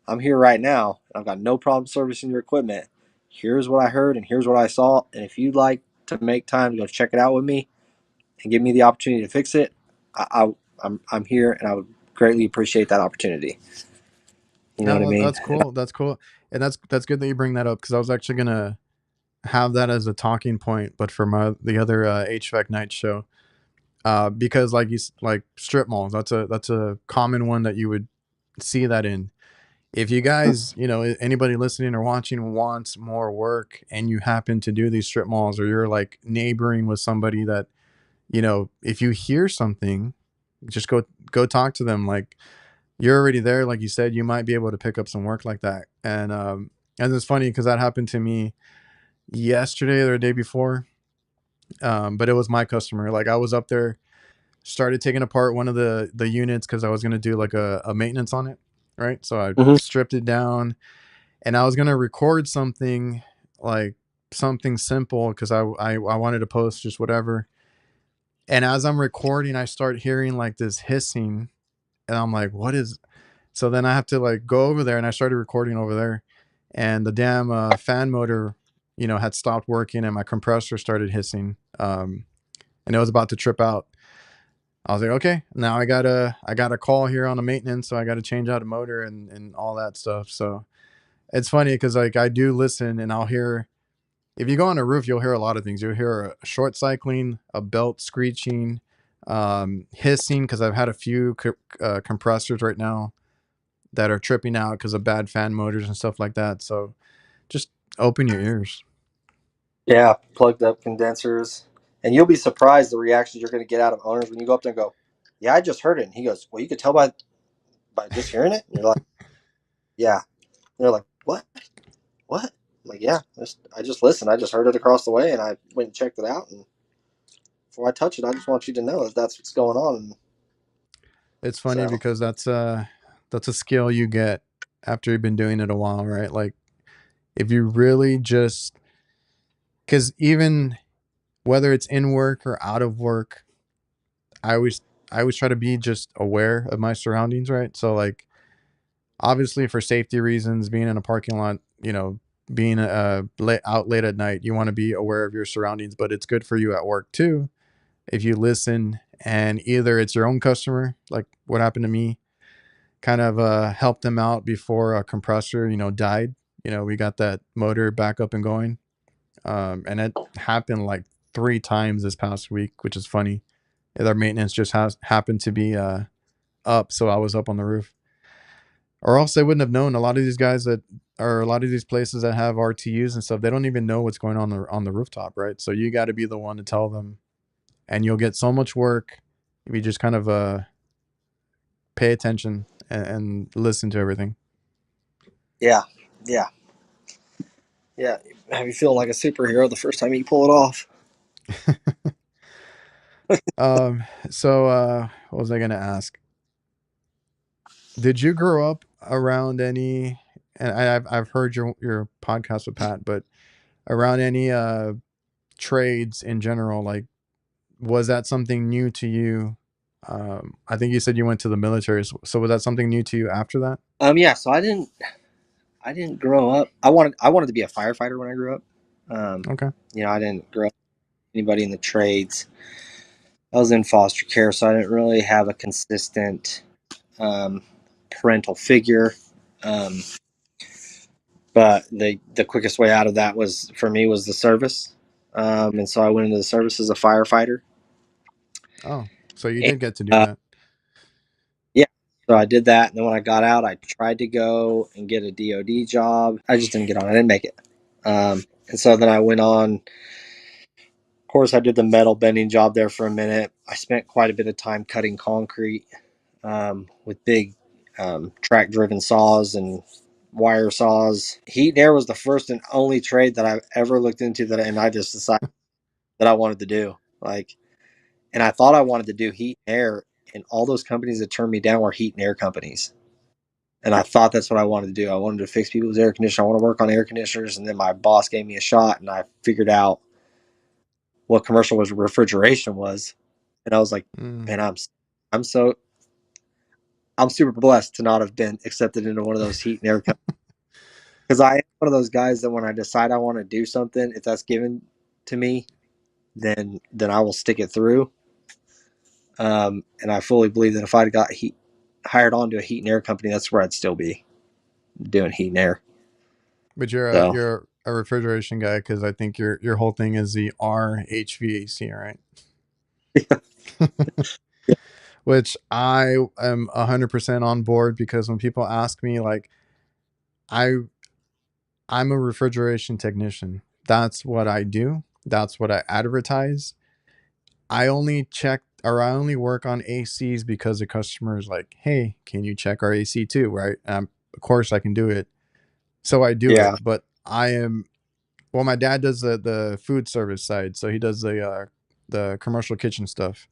S1: I'm here right now. I've got no problem servicing your equipment. Here's what I heard and here's what I saw. And if you'd like to make time to go check it out with me and give me the opportunity to fix it, I'm here, and I would greatly appreciate that opportunity. You know
S2: No,
S1: what I
S2: well,
S1: mean?
S2: that's cool. That's cool, and that's good that you bring that up, because I was actually gonna have that as a talking point, but for the other HVAC night show, because like like strip malls, that's a common one that you would see that in. If you guys, anybody listening or watching wants more work, and you happen to do these strip malls, or you're like neighboring with somebody that, if you hear something, just go talk to them. Like you're already there, like you said, you might be able to pick up some work like that. And it's funny because that happened to me yesterday or the day before. But it was my customer. Like I was up there, started taking apart one of the units because I was gonna do like a maintenance on it, right? So I
S1: Mm-hmm.
S2: stripped it down, and I was gonna record something, like something simple, because I wanted to post just whatever. And as I'm recording, I start hearing like this hissing, and I'm like, what is? So then I have to like go over there, and I started recording over there, and the damn fan motor, had stopped working, and my compressor started hissing, and it was about to trip out. I was like, okay, now I got a call here on the maintenance, so I got to change out a motor and all that stuff. So it's funny because like I do listen, and I'll hear, if you go on a roof, you'll hear a lot of things. You'll hear a short cycling, a belt screeching, hissing, because I've had a few compressors right now that are tripping out because of bad fan motors and stuff like that. So just open your ears.
S1: Yeah, plugged up condensers. And you'll be surprised the reactions you're going to get out of owners when you go up there and go, yeah, I just heard it. And he goes, well, you could tell by just hearing it. And you're like, yeah. And they're like, what? What? I'm like, yeah, I just listened. I just heard it across the way, and I went and checked it out. And before I touch it, I just want you to know that that's what's going on. And
S2: It's funny
S1: so,
S2: because that's a skill you get after you've been doing it a while, right? Like if you really just, because even whether it's in work or out of work, I always I always try to be just aware of my surroundings, right? So like obviously for safety reasons, being in a parking lot, being out late at night, you want to be aware of your surroundings, but it's good for you at work too if you listen, and either it's your own customer, like what happened to me, kind of help them out before a compressor, died. We got that motor back up and going. And it happened like 3 times this past week, which is funny. Their maintenance just has happened to be up, so I was up on the roof. Or else I wouldn't have known. A lot of these guys that or a lot of these places that have RTUs and stuff, they don't even know what's going on the rooftop, right? So you got to be the one to tell them, and you'll get so much work if you just kind of pay attention and listen to everything.
S1: Yeah, yeah, yeah. Have you feeling like a superhero the first time you pull it off?
S2: So what was I gonna ask? Did you grow up around any? And I've heard your podcast with Pat, but around any trades in general, like was that something new to you? I think you said you went to the military, so was that something new to you after that?
S1: Yeah. So I didn't grow up. I wanted to be a firefighter when I grew up. Um,
S2: Okay.
S1: I didn't grow up with anybody in the trades. I was in foster care, so I didn't really have a consistent um, parental figure. Um, but the quickest way out of that was for me was the service, and so I went into the service as a firefighter.
S2: Oh, so you
S1: And,
S2: did get to do
S1: uh,
S2: that.
S1: yeah, so I did that, and then when I got out, I tried to go and get a DoD job. I just didn't get on. I didn't make it. And so then I went on. Of course, I did the metal bending job there for a minute. I spent quite a bit of time cutting concrete with big track driven saws and wire saws. Heat and air was the first and only trade that I've ever looked into and I just decided that I wanted to do. And I thought I wanted to do heat and air, and all those companies that turned me down were heat and air companies. And I thought that's what I wanted to do. I wanted to fix people's air conditioners. I want to work on air conditioners. And then my boss gave me a shot, and I figured out what commercial was refrigeration was. And I was like,
S2: Mm.
S1: man, I'm so I'm super blessed to not have been accepted into one of those heat and air companies, because I am one of those guys that when I decide I want to do something, if that's given to me, then I will stick it through. And I fully believe that if I'd got hired on to a heat and air company, that's where I'd still be doing heat and air.
S2: But
S1: So
S2: you're a refrigeration guy because I think your whole thing is the RHVAC, right? Which I am 100% on board because when people ask me, like, I I'm a refrigeration technician. That's what I do. That's what I advertise. I only check or I only work on ACs because the customer is like, "Hey, can you check our AC too?" Right? Of course, I can do it, so I do it.
S1: yeah,
S2: But I am well. My dad does the food service side, so he does the commercial kitchen stuff.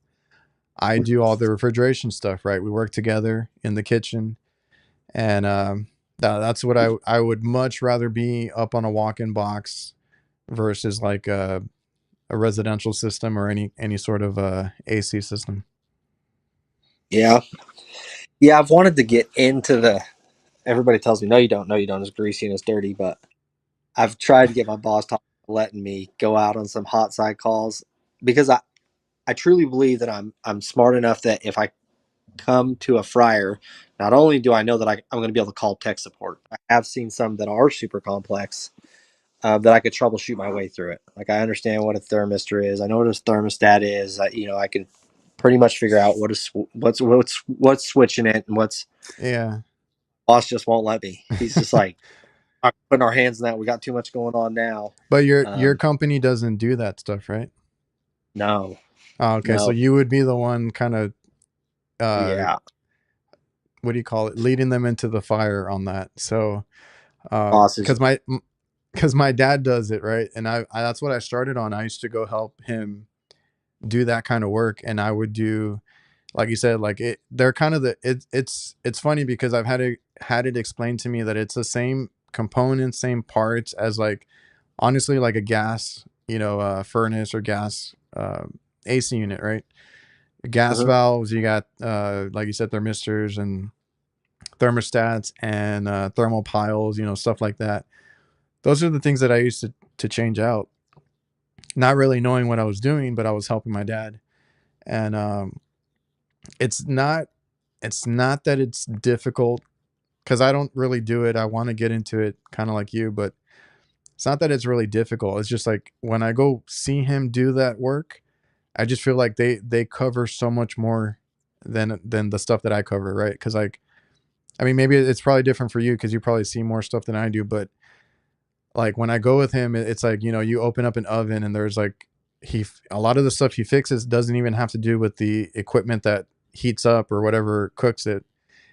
S2: I do all the refrigeration stuff. Right? We work together in the kitchen, and that's what I would much rather be up on a walk-in box versus like a residential system or any sort of AC system.
S1: yeah, yeah. I've wanted to get into the. Everybody tells me, no, you don't. No, you don't. It's greasy and it's dirty. But I've tried to get my boss to letting me go out on some hot side calls, because I truly believe that I'm smart enough that if I come to a fryer, not only do I know that I'm going to be able to call tech support, I have seen some that are super complex, that I could troubleshoot my way through it. Like, I understand what a thermistor is. I know what a thermostat is. I can pretty much figure out what's switching it, and what's
S2: Yeah,
S1: boss just won't let me. He's just like, "I'm putting our hands in that. We got too much going on now."
S2: but your
S1: Um,
S2: company doesn't do that stuff, right?
S1: no,
S2: Oh, okay, so
S1: no,
S2: you would be the one kind of uh
S1: yeah,
S2: what do you call it, leading them into the fire on that. So
S1: boss is,
S2: because my dad does it, right, and I that's what I started on. I used to go help him do that kind of work, and I would do, like you said, like they're kind of it's funny because I've had it explained to me that it's the same components, same parts as, like, honestly, like a gas, furnace or gas AC unit, right? Gas
S1: mhm.
S2: valves, you got like you said, thermistors and thermostats and thermal piles, stuff like that. Those are the things that I used to change out, not really knowing what I was doing, but I was helping my dad. And it's not it's not that it's difficult because I don't really do it. I want to get into it kind of like you, but it's not that it's really difficult. It's just like when I go see him do that work, I just feel like they cover so much more than the stuff that I cover, right? Because, like, I mean, maybe it's probably different for you because you probably see more stuff than I do. But like when I go with him, it's like, you know, you open up an oven and there's like, a lot of the stuff he fixes doesn't even have to do with the equipment that heats up or whatever cooks it.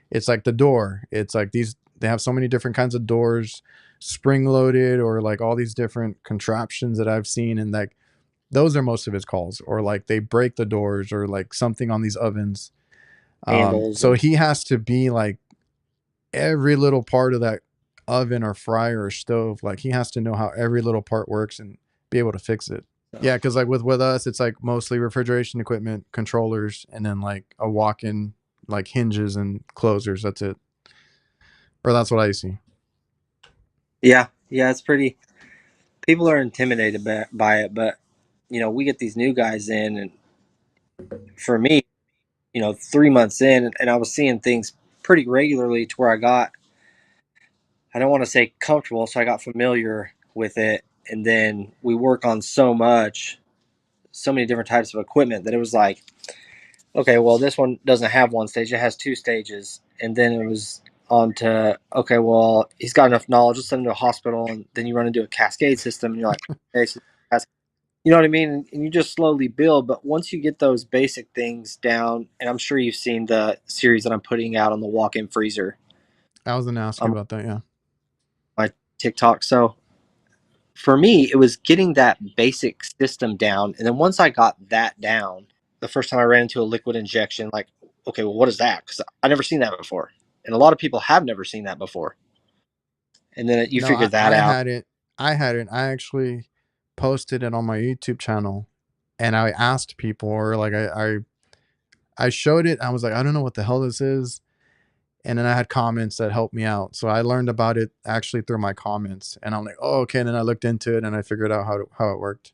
S2: It's like the door. It's like they have so many different kinds of doors, spring loaded, or like all these different contraptions that I've seen. And like, those are most of his calls, or like they break the doors or like something on these ovens.
S1: Handles
S2: So
S1: and
S2: he has to be like every little part of that oven or fryer or stove. Like he has to know how every little part works and be able to fix it.
S1: stuff.
S2: Yeah, because like with us, it's like mostly refrigeration equipment, controllers, and then like a walk-in, like hinges and closers. That's it. Or that's what I see.
S1: Yeah, yeah, it's pretty. People are intimidated by it, but we get these new guys in, and for me, 3 months in, and I was seeing things pretty regularly to where I don't want to say comfortable, so I got familiar with it, and then we work on so many different types of equipment that it was like, okay, well, this one doesn't have one stage; it has two stages, and then it was on to, okay, well, he's got enough knowledge. Let's send him to a hospital, and then you run into a cascade system, and you're like, okay, so you know what I mean? And you just slowly build. But once you get those basic things down, and I'm sure you've seen the series that I'm putting out on the walk-in freezer
S2: I was gonna ask you
S1: on
S2: about that. Yeah.
S1: my TikTok. So for me, it was getting that basic system down. And then once I got that down, the first time I ran into a liquid injection, like, okay, well, what is that? Because I never seen that before. And a lot of people have never seen that before. And then you
S2: No,
S1: figure
S2: I,
S1: that
S2: I
S1: out.
S2: hadn't. I hadn't. I actually posted it on my YouTube channel, and I asked people, or like I showed it. I was like, I don't know what the hell this is, and then I had comments that helped me out. So I learned about it actually through my comments, and I'm like, oh, okay. And then I looked into it and I figured out how it worked.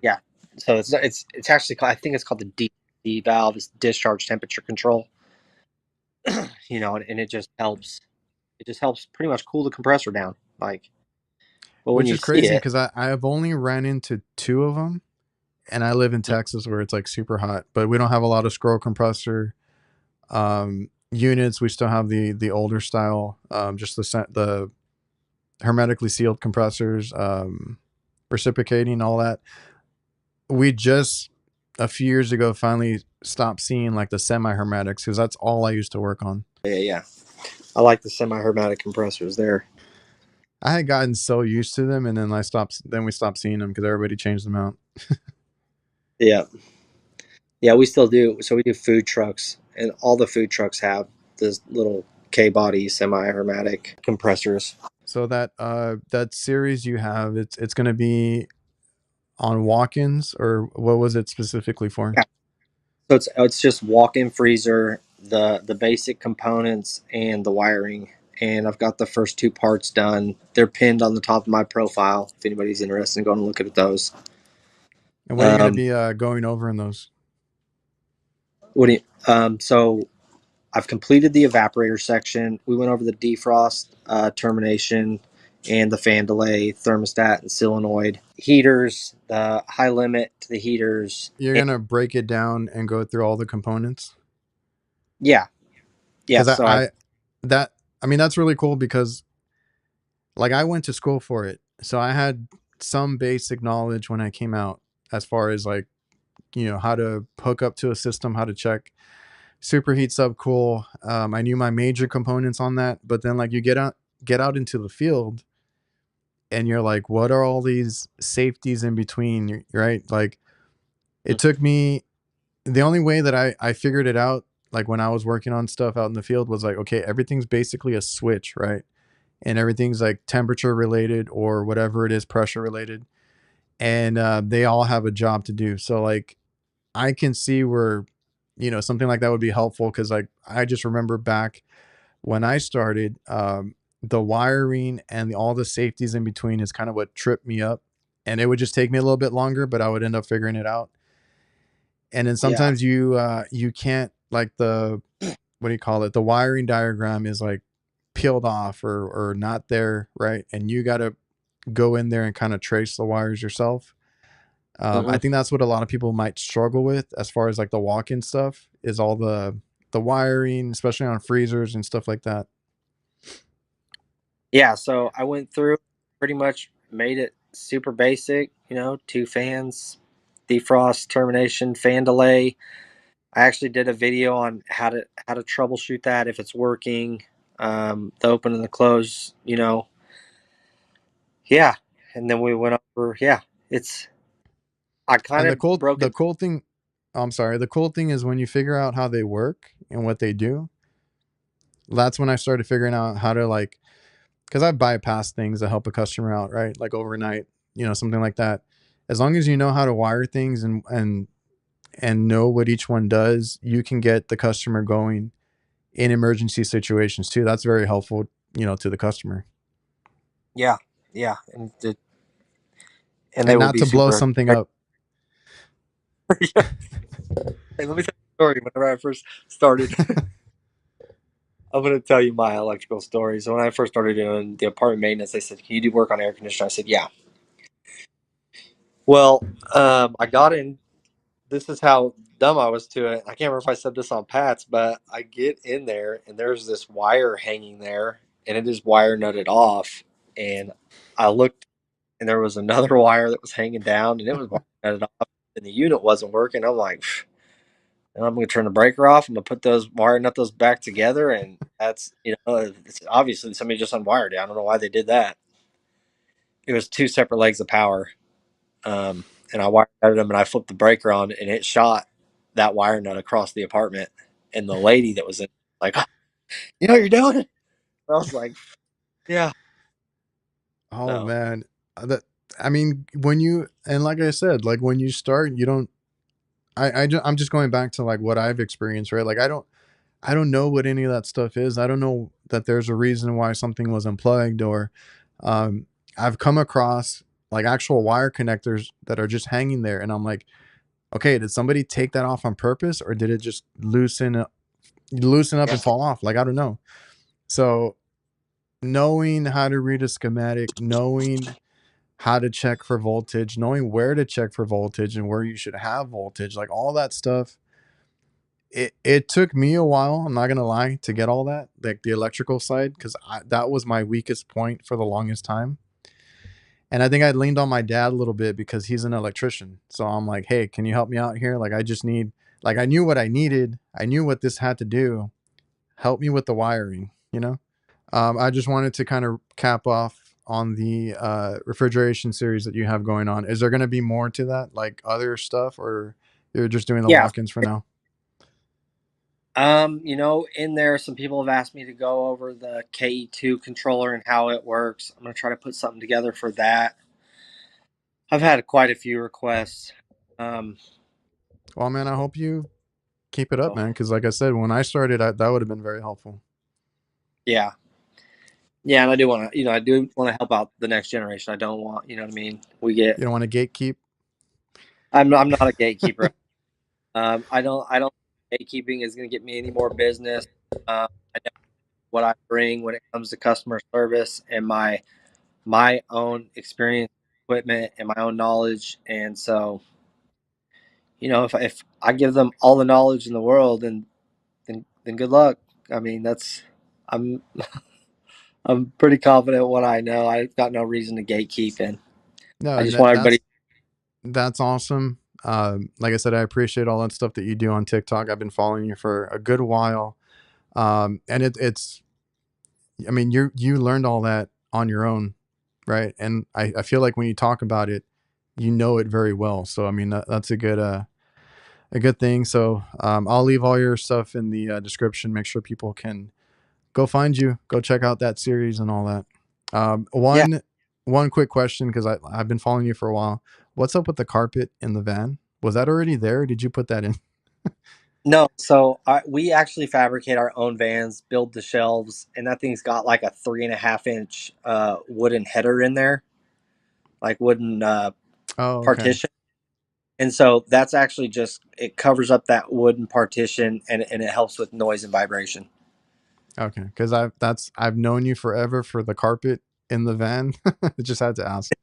S1: Yeah. So it's actually called, I think it's called the D valve, is discharge temperature control. And it just helps. It just helps pretty much cool the compressor down. Like, but when
S2: Which
S1: you
S2: is
S1: see
S2: crazy
S1: it,
S2: because I have only ran into two of them, and I live in Texas where it's like super hot, but we don't have a lot of scroll compressor units. We still have the older style, just the hermetically sealed compressors, reciprocating, all that. We just a few years ago finally stopped seeing like the semi hermetics because that's all I used to work on.
S1: yeah. I like the semi-hermetic compressors there.
S2: I had gotten so used to them, and then we stopped seeing them because everybody changed them out.
S1: Yeah, yeah, we still do. So we do food trucks, and all the food trucks have this little K-body semi-hermetic compressors.
S2: So that series you have, it's gonna be on walk-ins, or what was it specifically for?
S1: Yeah. So it's just walk-in freezer, the basic components, and the wiring. And I've got the first two parts done. They're pinned on the top of my profile. If anybody's interested in going to look at those.
S2: And what are you gonna
S1: Um,
S2: be going over in those?
S1: what do you, so I've completed the evaporator section. We went over the defrost termination and the fan delay, thermostat, and solenoid heaters, the high limit to the heaters.
S2: You're
S1: And
S2: gonna break it down and go through all the components?
S1: yeah, yeah.
S2: Because
S1: So I
S2: that I mean that's really cool because like I went to school for it, so I had some basic knowledge when I came out as far as like, you know, how to hook up to a system, how to check superheat, subcool. I knew my major components on that, but then like you get out into the field, and you're like, what are all these safeties in between, right? Like it took me, the only way that I figured it out, like when I was working on stuff out in the field, was like, okay, everything's basically a switch, right? And everything's like temperature related or whatever it is, pressure related, and they all have a job to do. So like I can see where, you know, something like that would be helpful because like I just remember back when I started, the wiring and all the safeties in between is kind of what tripped me up, and it would just take me a little bit longer, but I would end up figuring it out. And then
S1: yeah.
S2: sometimes you can't, like, the, what do you call it, the wiring diagram is like peeled off or not there, right? And you got to go in there and kind of trace the wires yourself. I
S1: Hmm.
S2: think that's what a lot of people might struggle with as far as like the walk-in stuff is all the the wiring, especially on freezers and stuff like that?
S1: Yeah, so I went through, pretty much made it super basic, you know, two fans, defrost, termination, fan delay. I actually did a video on how to troubleshoot that if it's working, the open and the close, you know. Yeah, and then we went over. Yeah, it's I kind
S2: And
S1: of broke
S2: the
S1: it.
S2: cool thing, I'm sorry, the cool thing is when you figure out how they work and what they do, that's when I started figuring out how to like, because I've bypassed things to help a customer out, right? Like overnight, something like that. As long as you know how to wire things and know what each one does, you can get the customer going in emergency situations too. That's very helpful, to the customer.
S1: Yeah, yeah, and they
S2: And
S1: would
S2: not
S1: be
S2: to blow
S1: super.
S2: something up.
S1: Yeah. Hey, let me tell you a story. Whenever I first started, I'm going to tell you my electrical story. So when I first started doing the apartment maintenance, they said, "Can you do work on air conditioner?" I said, "Yeah." Well, I got in. This is how dumb I was to it. I can't remember if I said this on Pat's, but I get in there and there's this wire hanging there, and it is wire nutted off. And I looked, and there was another wire that was hanging down, and it was wire nutted off, and the unit wasn't working. I'm like, and I'm going to turn the breaker off. I'm going to put those wire nut those back together, and that's it's obviously somebody just unwired it. I don't know why they did that. It was two separate legs of power, and I wired them, and I flipped the breaker on, and it shot that wire nut across the apartment. And the lady that was in, like, "Ah, you know what you're doing?" I was like, "Yeah."
S2: Oh
S1: So
S2: man, that I mean, when you and like I said, like when you start, you don't. I'm just going back to like what I've experienced, right? Like I don't know what any of that stuff is. I don't know that there's a reason why something was unplugged or, um, I've come across like actual wire connectors that are just hanging there, and I'm like, okay, did somebody take that off on purpose or did it just loosen up
S1: yeah,
S2: and fall off? Like I don't know. So knowing how to read a schematic, knowing how to check for voltage, knowing where to check for voltage and where you should have voltage, like all that stuff. It took me a while, I'm not gonna lie, to get all that, like the electrical side, because that was my weakest point for the longest time. And I think I leaned on my dad a little bit because he's an electrician. So I'm like, hey, can you help me out here? Like I just need like I knew what I needed, I knew what this had to do. Help me with the wiring, you know? I just wanted to kind of cap off on the refrigeration series that you have going on. Is there going to be more to that, like other stuff, or you're just doing the
S1: yeah.
S2: lock-ins for now?
S1: In there, some people have asked me to go over the KE2 controller and how it works. I'm gonna try to put something together for that. I've had quite a few requests. Um,
S2: Well, man, I hope you keep it up,
S1: so
S2: man. Because like I said, when I started, that would have been very helpful.
S1: yeah, yeah, and I do want to, I do want to help out the next generation. I don't want, what I mean. We get.
S2: You don't want to gatekeep.
S1: I'm not a gatekeeper. I don't. Gatekeeping is going to get me any more business. I know what I bring when it comes to customer service and my own experience, equipment, and my own knowledge. And so, if I give them all the knowledge in the world, then good luck. I mean, I'm I'm pretty confident what I know. I've got no reason to gatekeep, and
S2: No,
S1: I
S2: and
S1: just want everybody.
S2: that's awesome. Like I said, I appreciate all that stuff that you do on TikTok. I've been following you for a good while, and it's. I mean, you learned all that on your own, right? And I feel like when you talk about it, you know it very well. So I mean, that's a good thing. So I'll leave all your stuff in the description. Make sure people can go find you, go check out that series and all that.
S1: Yeah,
S2: One quick question because I've been following you for a while. What's up with the carpet in the van? Was that already there? Or did you put that in?
S1: no. So we actually fabricate our own vans, build the shelves, and that thing's got like a 3.5 inch wooden header in there, like wooden
S2: Oh, okay,
S1: partition. And so that's actually just it covers up that wooden partition, and it helps with noise and vibration.
S2: okay. Because I've known you forever for the carpet in the van. I just had to ask.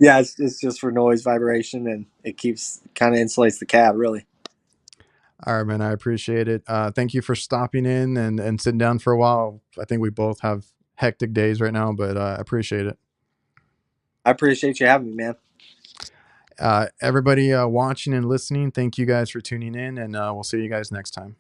S1: Yeah, it's just for noise, vibration, and it keeps kind of insulates the cab really.
S2: All right, man. I appreciate it. Thank you for stopping in and sitting down for a while. I think we both have hectic days right now, but I appreciate it.
S1: I appreciate you having me, man.
S2: Everybody watching and listening, thank you guys for tuning in, and we'll see you guys next time.